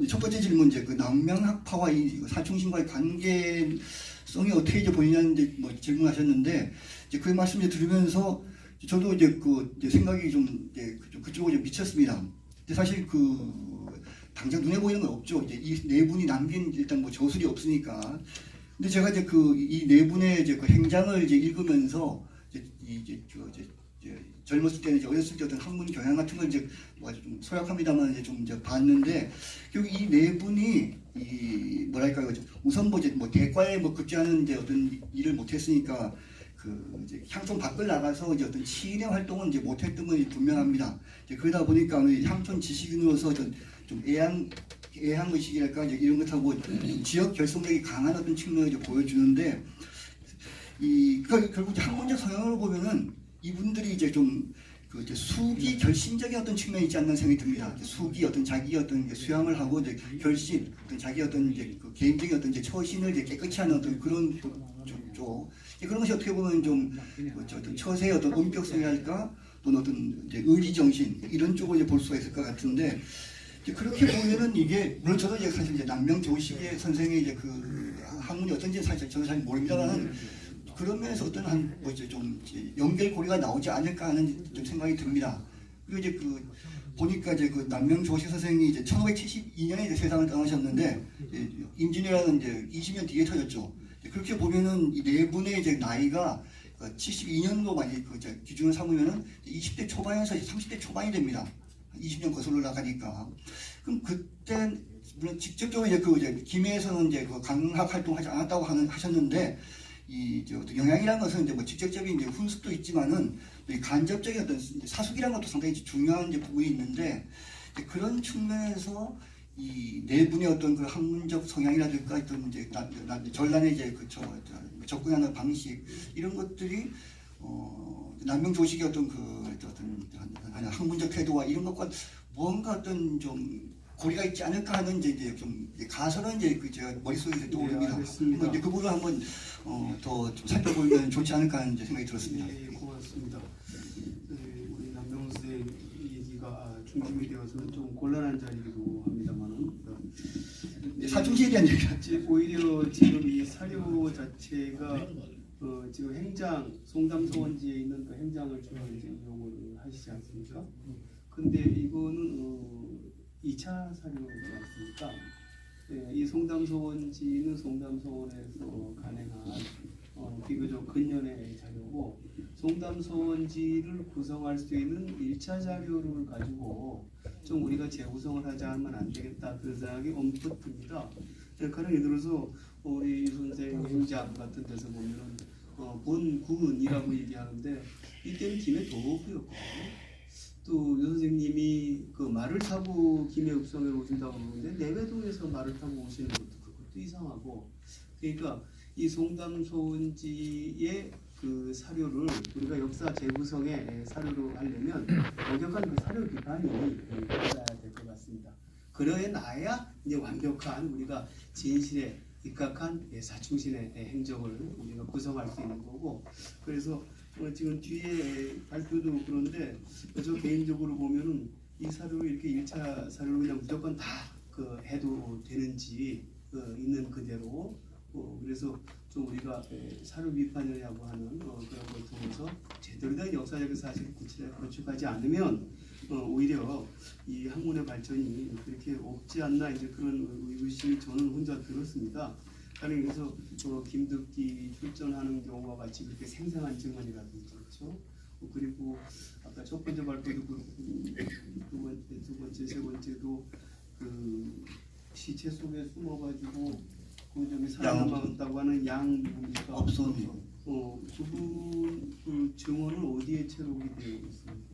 첫 번째 질문 이제 남명학파와 이 사충신과의 관계성이 어떻게 이제 보이냐는 이제 뭐 질문하셨는데, 이제 그 말씀 이제 들으면서 저도 이제 이제 생각이 좀 이제 그쪽으로 이제 미쳤습니다. 근데 사실 당장 눈에 보이는 건 없죠. 이제 이 4분이 남긴 일단 뭐 저술이 없으니까. 근데 제가 이제 이 4분의 이제 행장을 이제 읽으면서 이제 젊었을 때는 이제 어렸을 때 어떤 학문 경향 같은 걸 이제 좀 소약합니다만 이제 좀 이제 봤는데, 결국 이 4분이 뭐랄까요, 우선 뭐 대과에 뭐 급제하는 이제 어떤 일을 못했으니까 이제 향촌 밖을 나가서 이제 어떤 시인의 활동은 이제 못했던 건 분명합니다. 이제 그러다 보니까 향촌 지식인으로서 좀 애향 의식이랄까 이제 이런 것하고 지역 결속력이 강한 어떤 측면을 이제 보여주는데, 결국 학문적 성향으로 보면은 이분들이 이제 좀 수기 결심적인 어떤 측면이 있지 않는 생각이 듭니다. 수기 어떤 자기 어떤 수양을 하고 이제 결심, 어떤 자기 어떤 이제 개인적인 어떤 이제 처신을 이제 깨끗이 하는 어떤 그런 쪽. 그런 것이 어떻게 보면 좀 어떤 처세의 어떤 엄격성이랄까 또는 어떤 이제 의리 정신 이런 쪽으로 이제 볼 수가 있을 것 같은데, 이제 그렇게 보면은 이게 물론 저도 이제 사실 이제 남명조식의 선생의 이제 학문이 어떤지 사실 저는 잘 모릅니다만, 그런 면에서 어떤 좀 연결고리가 나오지 않을까 하는 좀 생각이 듭니다. 그리고 이제 보니까 이제 남명조식 선생이 이제 1572년에 이제 세상을 떠나셨는데, 임진왜란은 이제 20년 뒤에 터졌죠. 그렇게 보면은 이 4분의 이제 나이가 72년도 많이 기준을 삼으면은 20대 초반에서 30대 초반이 됩니다. 20년 거슬러 나가니까. 그럼 그때 물론 직접적으로 이제 김해에서는 이제 강학 활동하지 않았다고 하셨는데, 어떤 영향이라는 것은 이제 뭐 직접적인 이제 훈습도 있지만은 이 간접적인 어떤 사숙이라는 것도 상당히 중요한 이제 부분이 있는데 이제 그런 측면에서 이 내분의 어떤 그 학문적 성향이라든가 어떤 이제 전란의 이제 접근하는 방식 이런 것들이 남명 조식의 어떤 학문적 태도와 이런 것과 뭔가 어떤 좀 고리가 있지 않을까 하는 이제 좀 가설은 이제 제가 머릿속에 떠오릅니다. 알겠습니다. 이제 그 부분을 한번 더 좀 살펴보면 좋지 않을까 하는 이제 생각이 들었습니다. 예, 고맙습니다. 우리 남병 선생 얘기가 중심이 되어서는 좀 곤란한 자리이기도 합니다만은 사중시에 대한 얘기가 오히려 지금 이 사료 자체가 지금 행장 송담서원지에 있는 그 행장을 주로 이제 이용을 하시지 않습니까? 근데 이거는 2차 사료지 않습니까? 네, 이 송담서원지는 송담서원에서 간행한 비교적 근년의 자료고 송담서원지를 구성할 수 있는 1차 자료를 가지고 좀 우리가 재구성을 하자 하면 안 되겠다 그런 생각이 언뜻 듭니다. 가령 예를 들어서 우리 선생 행장 같은 데서 보면 본군이라고 얘기하는데 이때는 김해 도구였거든요. 또 유 선생님이 그 말을 타고 김해 읍성에 오신다고 그러는데 내외동에서 말을 타고 오시는 것도 그것도 이상하고 그러니까 이 송담소원지의 그 사료를 우리가 역사 재구성의 사료로 하려면 엄격한 그 사료 기반이 있어야 될 것 같습니다. 그러해 나야 이제 완벽한 우리가 진실에 입각한 사충신의 행정을 우리가 구성할 수 있는 거고 그래서 지금 뒤에 발표도 그런데 저 개인적으로 보면은 이 사료를 이렇게 1차 사료를 그냥 무조건 다 해도 되는지 있는 그대로 그래서 좀 우리가 사료 비판이라고 하는 그런 걸 통해서 제대로 된 역사적 사실을 구축하지 않으면 오히려 이 학문의 발전이 그렇게 없지 않나 이제 그런 의심이 저는 혼자 들었습니다. 그래서 김득기 출전하는 경우와 같이 그렇게 생생한 증언이라든지 그렇죠. 그리고 아까 첫 번째 발표도 그렇고 두 번째, 세 번째도 그 시체 속에 숨어가지고 그 저기 살아남았다고 하는 양 보니까 없었네요. 그분 그 증언은 어디에 체록이 되어 있습니까?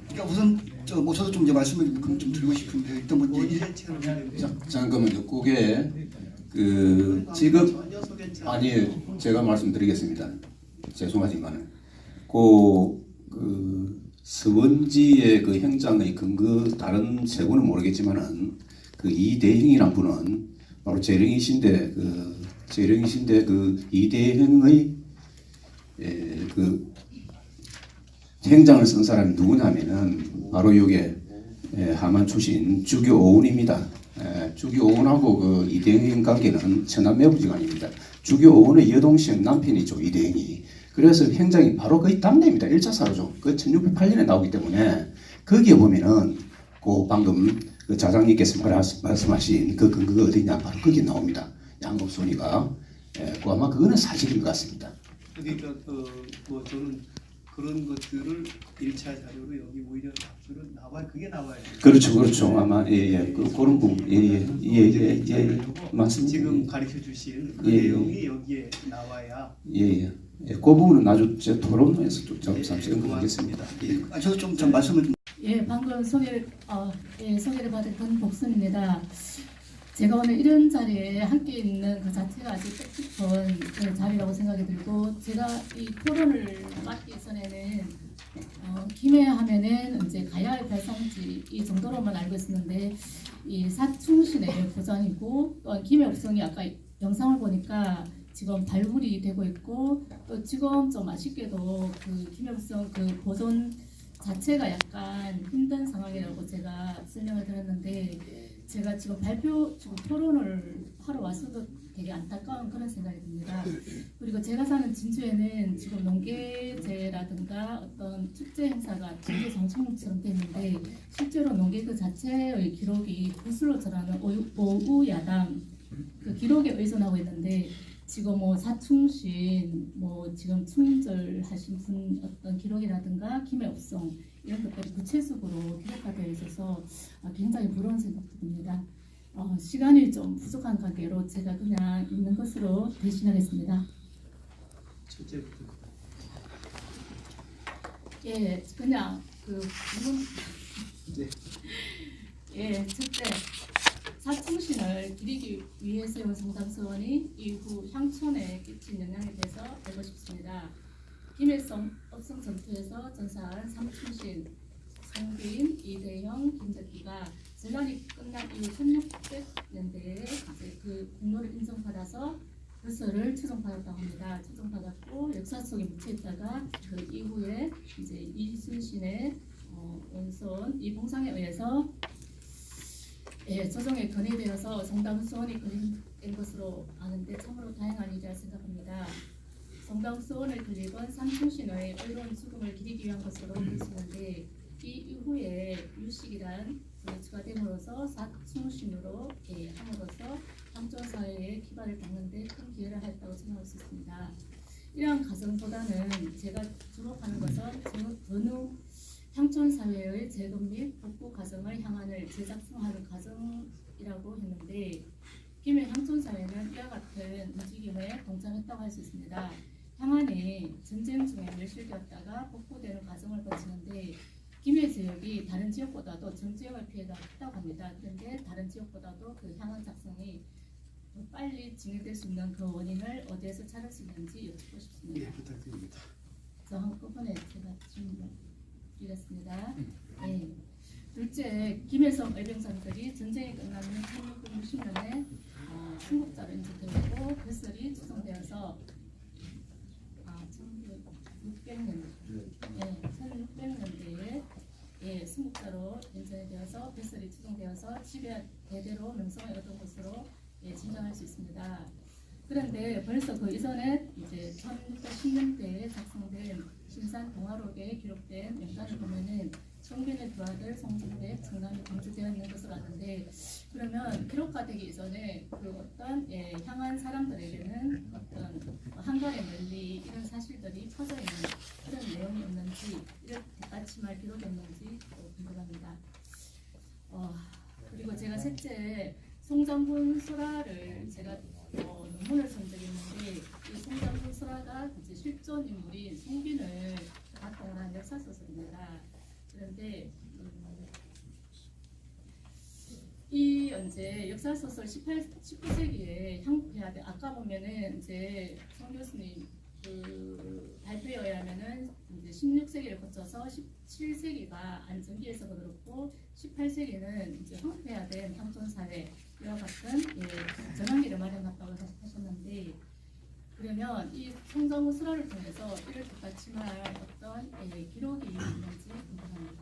그러니까 우선 저도 좀 이제 말씀을 좀 드리고 싶은데 일단 뭐 이제 어디에 체록이 되어 있습니까? 잠깐만요. 그게 그 지금 아니에요. 제가 말씀드리겠습니다. 죄송하지만 그 서원지의 그 행장의 근거 다른 세부는 모르겠지만은 그 이대행이란 분은 바로 재령이신데 그 이대행의 그 행장을 쓴 사람이 누구냐면은 바로 요게 하만 출신 주교 오은입니다. 주교 오은하고 그 이대행 관계는 천남매부지간입니다. 주교 오은의 여동생 남편이죠, 이대행이. 그래서 행장이 바로 거의 담내입니다. 1차 사료죠. 그 1608년에 나오기 때문에 거기에 보면은 그 방금 그 자장님께서 말씀하신 그 근거가 어디냐 바로 거기 나옵니다. 양곡순이가 그 아마 그거는 사실인 것 같습니다. 그러니까 뭐 저는 그런 것들을 1차 자료로 여기 오히려 잡수로 그게 나와야 돼요. 그렇죠. 아마 그런 부분 맞습니다. 지금 가르쳐 주신 그 내용이 여기에 나와야. 그 부분은 나중에 제 토론에서 좀 잠시 언급하겠습니다. 저도 좀 말씀을 좀. 예, 방금 소개를 받은 권복순입니다. 제가 오늘 이런 자리에 함께 있는 그 자체가 아주 뜻깊은 자리라고 생각이 들고 제가 이 토론을 맡기 전에는 김해 하면은 이제 가야의 별상지 이 정도로만 알고 있었는데 이 사충신의 고장이고 또 김해 읍성이 아까 영상을 보니까 지금 발굴이 되고 있고 또 지금 좀 아쉽게도 그 김해 읍성 그 보존 자체가 약간 힘든 상황이라고 제가 설명을 드렸는데 제가 지금 토론을 하러 왔어도 되게 안타까운 그런 생각이 듭니다. 그리고 제가 사는 진주에는 지금 농계제라든가 어떤 축제 행사가 진주 정착물처럼 되는데 실제로 농계 그 자체의 기록이 구슬로 전하는 오우야당 그 기록에 의존하고 있는데 지금 뭐 사충신 지금 충절하신 분 어떤 기록이라든가 김해 읍성 이런 것들이 구체적으로 기록화되어 있어서 굉장히 부러운 생각도 듭니다. 시간이 좀 부족한 관계로 제가 그냥 있는 것으로 대신하겠습니다. 첫째부터. 예, 그냥 그 질문. 네. 예, 첫째, 사충신을 기리기 위해 세운 성담서원이 이후 향촌에 끼친 영향에 대해서 알고 싶습니다. 김일성 업성 전투에서 전사한 삼충신 성빈, 이대형, 김덕기가 전란이 끝난 이후 1600년대에 이제 그 공로를 인정받아서 벼슬을 추정받았다고 합니다. 추정받았고 역사 속에 묻혀있다가 그 이후에 이제 이순신의 원손 이봉상에 의해서 조정에 건의되어서 성담수원이 건립된 것으로 아는데 참으로 다행한 일이라 생각합니다. 성담수원을 건립은 삼충신의 의로운 죽음을 기리기 위한 것으로 보시는데 이 이후에 유식이란 추가됨으로써 사충신으로 함으로써 향촌사회의 기반을 닦는 데 큰 기여를 하였다고 생각할 수 있습니다. 이러한 가정보다는 제가 주목하는 것은 전후 향촌사회의 재건 및 복구 과정을 향안을 재작성하는 과정이라고 했는데 김해 향촌사회는 이와 같은 움직임에 동참했다고 할 수 있습니다. 향안이 전쟁 중에 멸실되었다가 복구되는 과정을 거치는데 김해 지역이 다른 지역보다도 전 지역의 피해가 크다고 합니다. 그런데 다른 지역보다도 그 향안 작성이 빨리 진행될 수 있는 그 원인을 어디에서 찾을 수 있는지 여쭙고 싶습니다. 예, 부탁드립니다. 저 한꺼번에 제가 질문드리겠습니다. 네. 둘째, 김해성 의병장들이 전쟁이 끝나는 1660년에 순국자로 인정되고 뱃설이 추정되어서 1600년대에 순국자로 인정이 되어서 뱃설이 추정되어서 집에 대대로 명성을 얻은 것으로 진정할 수 있습니다. 그런데 벌써 그 이전에 이제 1610년대에 작성된 신산 동화록에 기록된 명단을 보면은 성빈의 두 아들 성진백, 정남이 공주되어 있는 것으로 아는데 그러면 기록화 되기 이전에 그 어떤 향한 사람들에게는 어떤 한간에 널리 이런 사실들이 퍼져 있는 그런 내용이 없는지 이런 뒷받침할 기록이 없는지 궁금합니다. 그리고 제가 셋째 송장군 소라를 제가 논문을 쓴 적이 있는데 이 송장군 소라가 이제 실존 인물인 송빈을 바탕으로 한 역사 소설입니다. 그런데 이 이제 역사 소설 19세기에 향폐하되 아까 보면은 이제 송 교수님 그 발표에 의하면은 이제 16세기를 거쳐서 17세기가 안정기에서 그렇고 18세기는 이제 황폐화된 향촌사회 이와 같은 전환기를 마련했다고 하셨는데 그러면 이 송정우 수라를 통해서 이를 뒷받침할 어떤 기록이 있는지 궁금합니다.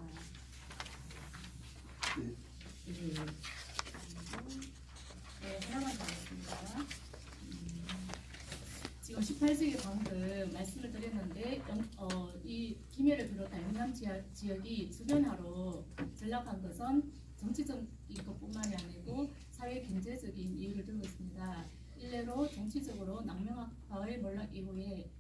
하나만 더 하겠습니다. 지금 18세기 방금 말씀을 드렸는데 이 김해를 비롯한 영남 지역이 주변화로 전락한 것은 정치적인 것뿐만이 아니고 사회 경제적인 이유를 들고 있습니다. 일례로 정치적으로 낭명학파의 몰락 이후에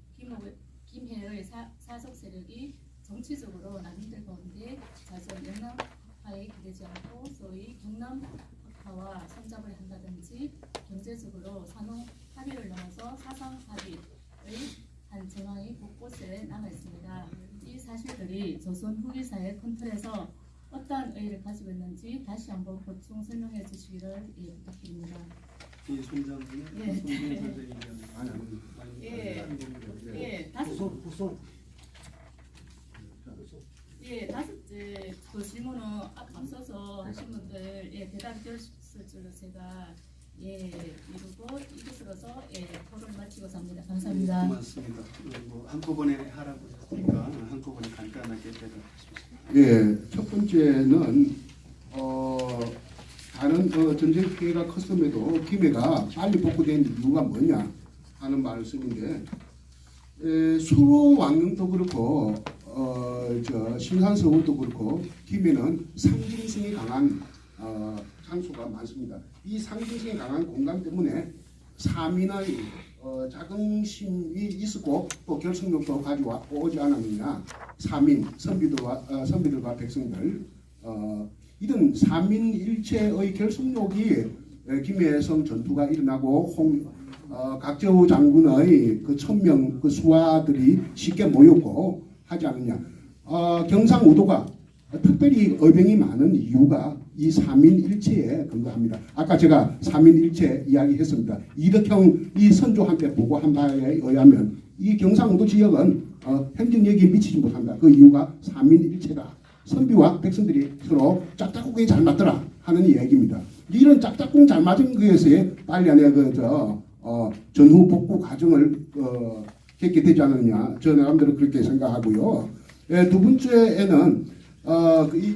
김해의 사적 세력이 정치적으로 난민들 가운데 자전 영남학파에 기대지 않고 소위 경남학파와 손잡을 한다든지 경제적으로 산업 합의를 넘어서 사상 합의의 한 정황이 곳곳에 남아 있습니다. 이 사실들이 조선 후기사의 큰 틀에서 어떠한 의의를 가지고 있는지 다시 한번 보충 설명해 주시기를 부탁드립니다. 이 손장군의 손진 선생님이 다섯째 그 질문은 앞서서 하신 분들 대답이 되었을 줄로 제가 이루고 이것으로서 토론을 마치고 갑니다. 감사합니다. 고맙습니다. 뭐 한꺼번에 하라고 했으니까 한꺼번에 간단하게 대답하십시오. 첫 번째는 다른 전쟁 피해가 컸음에도 김해가 빨리 복구된 이유가 뭐냐 하는 말씀인데 수로 왕릉도 그렇고 신산서울도 그렇고 김해는 상징성이 강한 장소가 많습니다. 이 상징성이 강한 공간 때문에 사민의 자긍심이 있었고 또 결속력도 가져오지 않았느냐. 사민 선비들과 백성들 이런 삼인일체의 결속력이 김해성 전투가 일어나고 각저우 장군의 그 1000명 그 수하들이 쉽게 모였고 하지 않느냐. 경상우도가 특별히 의병이 많은 이유가 이 3인일체에 근거합니다. 아까 제가 3인일체 이야기했습니다. 이덕형 이 선조한테 보고한 바에 의하면 이 경상우도 지역은 행정력이 미치지 못한다. 그 이유가 3인일체다. 선비와 백성들이 서로 짝짝꿍이 잘 맞더라 하는 이야기입니다. 이런 짝짝꿍 잘 맞은 것에 빨리 안에 전후 복구 과정을 겪게 되지 않느냐. 저 사람들은 그렇게 생각하고요. 두 번째에는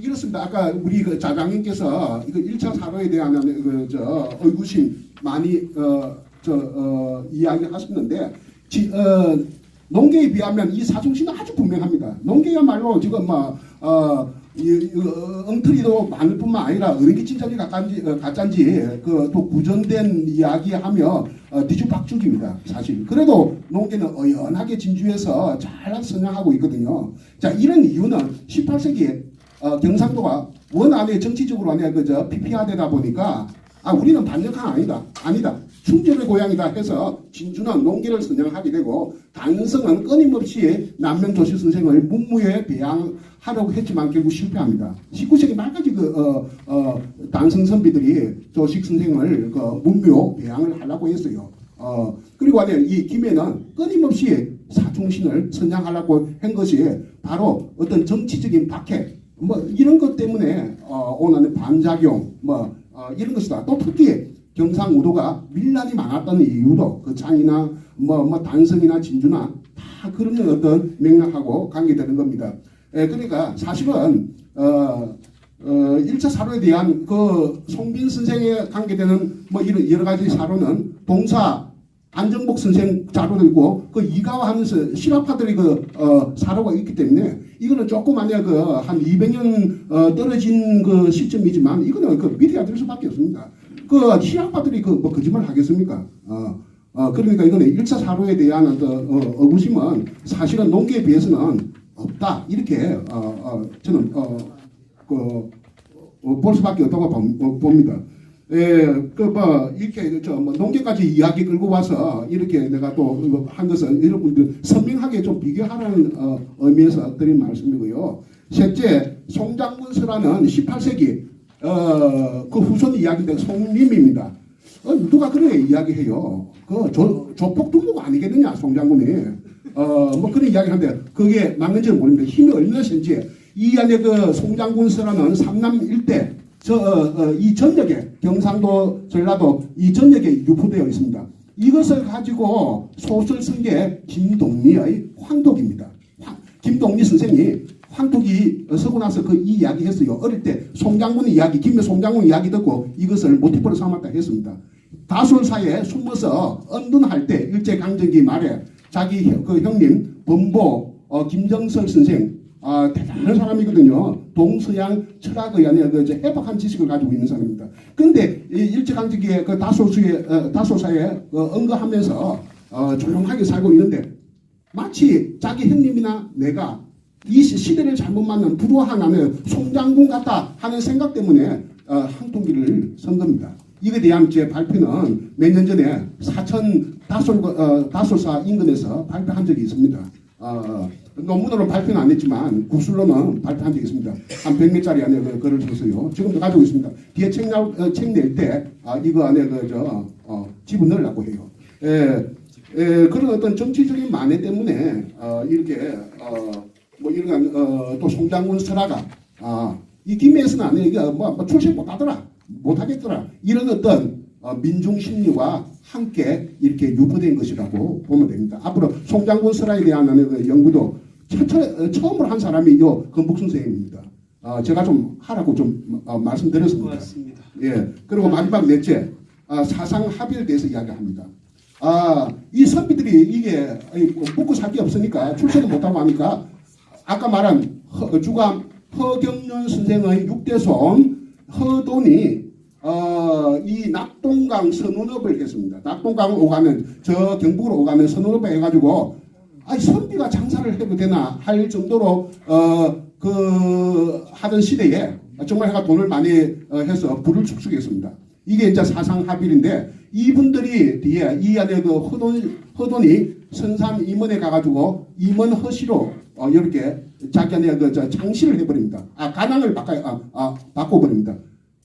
이렇습니다. 아까 우리 그 자장님께서 이거 1차 사로에 대한 의구심 많이 이야기하셨는데 농계에 비하면 이 사정신은 아주 분명합니다. 농계야말로 지금 엉터리도 많을 뿐만 아니라 어린이 친척이 가짜인지 또 구전된 이야기하며 뒤죽박죽입니다. 사실. 그래도 농계는 어연하게 진주에서 잘 선양하고 있거든요. 자, 이런 이유는 18세기에 경상도가 원 안에 정치적으로 안에 피폐화되다 보니까 우리는 반역한 아니다. 충절의 고향이다 해서 진주는 농계를 선양하게 되고 단성은 끊임없이 남명조실 선생을 문무에 배양하려고 했지만 결국 실패합니다. 19세기 말까지 단성 선비들이 조식 선생을 문묘 배양을 하려고 했어요. 그리고 이 김해는 끊임없이 사충신을 선양하려고 한 것이 바로 어떤 정치적인 박해 이런 것 때문에 오는 반작용 이런 것이다. 또 특히 경상우도가 밀란이 많았다는 이유도 그 장이나 단성이나 진주나 다 그런 어떤 맥락하고 관계되는 겁니다. 그러니까 사실은 1차 사로에 대한 그 송빈 선생에 관계되는 이런 여러 가지 사로는 동사 안정복 선생 자료도 있고 그 이가화하면서 실학파들이 사로가 있기 때문에 이거는 조금 한 200년 떨어진 그 시점이지만 이거는 미래가 될 수밖에 없습니다. 실학파들이 거짓말 하겠습니까? 그러니까 이거는 1차 사로에 대한 의구심은 사실은 농계에 비해서는 없다. 이렇게 저는 볼 수밖에 없다고 봅니다. 이렇게 농계까지 이야기 끌고 와서 이렇게 내가 또 한 것은 여러분들 선명하게 좀 비교하라는 의미에서 드린 말씀이고요. 셋째, 송장군서라는 18세기 그 후손 이야기인데 송림입니다. 누가 그래 이야기해요. 조폭두목 아니겠느냐 송장군이. 그런 이야기하는데 그게 맞는지는 모릅니다. 힘이 얼마나 센지 이 안에 송장군서라는 삼남 일대 이 전역에 경상도 전라도 이 전역에 유포되어 있습니다. 이것을 가지고 소설 쓴 게 김동리의 황독입니다. 김동리 선생이 황독이 서고 나서 이 이야기 했어요. 어릴 때 송장군 이야기, 김해 송장군 이야기 듣고 이것을 모티프로 삼았다 했습니다. 다술사에 숨어서 언둔할 때 일제강점기 말에 자기 형님 범보 김정설 선생 대단한 사람이거든요. 동서양 철학의 해박한 지식을 가지고 있는 사람입니다. 그런데 일제강점기에 다솔사에 언거하면서 조용하게 살고 있는데 마치 자기 형님이나 내가 이 시대를 잘못 만난 불우한 나는 송장군 같다 하는 생각 때문에 항통기를 쓴 겁니다. 이에 대한 제 발표는 몇 년 전에 사천 다솔사 인근에서 발표한 적이 있습니다. 논문으로 발표는 안 했지만 구술로는 발표한 적이 있습니다. 한 100몇짜리 안에 글을 썼어요. 지금도 가지고 있습니다. 뒤에 책 낼 때 이거 안에 집어넣으려고 해요. 그런 어떤 정치적인 만해 때문에 이렇게 이런 또 송장군 설화가 이 김해에서는 안 해. 이게 출신 못하겠더라. 이런 어떤 민중 심리와 함께 이렇게 유포된 것이라고 보면 됩니다. 앞으로 송장군 설화에 대한 연구도 처음으로 한 사람이 건북 선생님입니다. 제가 좀 하라고 좀 말씀드렸습니다. 고맙습니다. 예. 그리고 마지막 넷째, 사상 합의에 대해서 이야기합니다. 이 선비들이 이게 먹고 살 게 없으니까 출세를 못하고 하니까 아까 말한 주감 허경련 선생의 6대손 허돈이 이 낙동강 선운업을 했습니다. 낙동강을 오가면 저 경북으로 오가면 선운업을 해가지고 선비가 장사를 해도 되나 할 정도로 하던 시대에 정말 해가 돈을 많이 해서 부를 축적했습니다. 이게 이제 사상 합일인데 이분들이 뒤에 이 안에 그 허돈이 선산 임원에 가가지고 임원 허시로 이렇게 자기 안에 그 창시를 해버립니다. 가낭을 바꿔버립니다.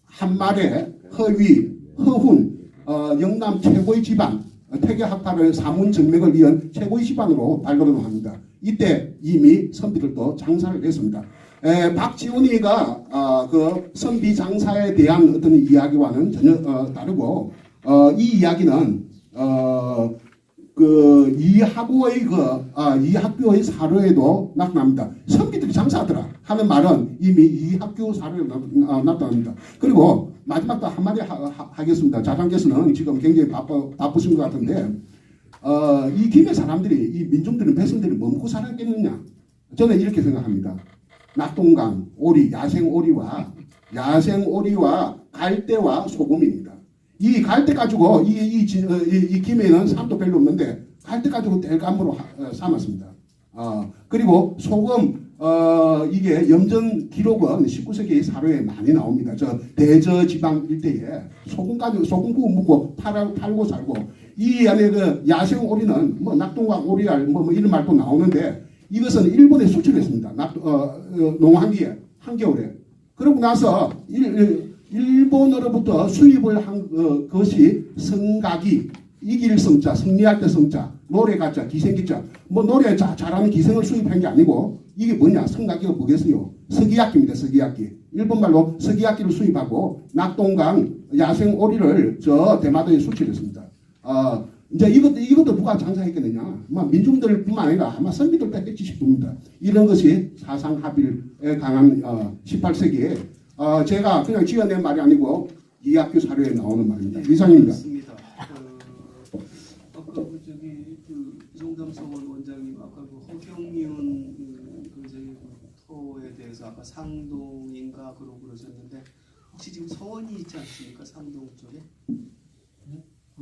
한말에 허위, 허훈, 영남 최고의 집안, 퇴계학파를 사문 정맥을 이은 최고의 집안으로 발돋움을 합니다. 이때 이미 선비들도 장사를 했습니다. 박지훈이가 그 선비 장사에 대한 어떤 이야기와는 전혀 다르고 이 이야기는 그 이학교의 이학교의 사료에도 나타납니다. 선비들이 장사하더라 하는 말은 이미 이학교 사료에 나타납니다. 그리고 마지막 또 한마디 하겠습니다. 자장께서는 지금 굉장히 바쁘신 것 같은데 이 김해 사람들이 이 민중들은 백성들이 뭐 먹고 살았겠느냐? 저는 이렇게 생각합니다. 낙동강 오리, 야생오리와 갈대와 소금입니다. 이 갈대 가지고 이 김해는 산도 별로 없는데 갈대 가지고 땔감으로 삼았습니다. 그리고 소금 이게 염전 기록은 19세기 사료에 많이 나옵니다. 저 대저 지방 일대에 소금 가지고 소금 구워 먹고 팔고 살고 이 안에 그 야생 오리는 뭐 낙동강 오리알 뭐 이런 말도 나오는데 이것은 일본에 수출했습니다. 농한기에 한겨울에. 그러고 나서 일본으로부터 수입을 한 것이 성가기, 이길 성자, 승리할 때 성자, 노래 가자, 기생기자. 뭐 노래 잘하는 기생을 수입한 게 아니고 이게 뭐냐? 성가기가 뭐겠어요? 서기악기입니다. 서기악기. 일본말로 서기악기를 수입하고 낙동강 야생 오리를 저 대마도에 수출했습니다. 이제 이것도 누가 장사했겠느냐? 민중들뿐만 아니라 아마 선비들 뺐겠지 싶습니다. 이런 것이 사상 합일에 강한 18세기에 제가 그냥 지어낸 말이 아니고 이 학교 사료에 나오는 말입니다. 이상입니다. 맞습니다. 아까 그 송담서원 원장님 아까 그 허경미운 터에 대해서 아까 상동인가 그러셨는데 혹시 지금 서원이 있지 않습니까? 상동 쪽에?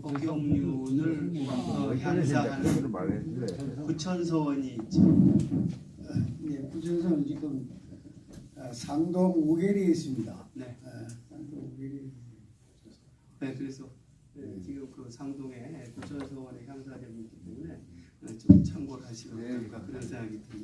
허경윤을 향사하는 부천서원이 있죠. 네, 부천서원 지금 상동 우계리에 있습니다. 네. 상동 우계리. 네, 그래서 지금 그 상동에 부천서원에 향사되고 있기 때문에 좀 참고를 하시면 어떨까 그런 생각이 듭니다.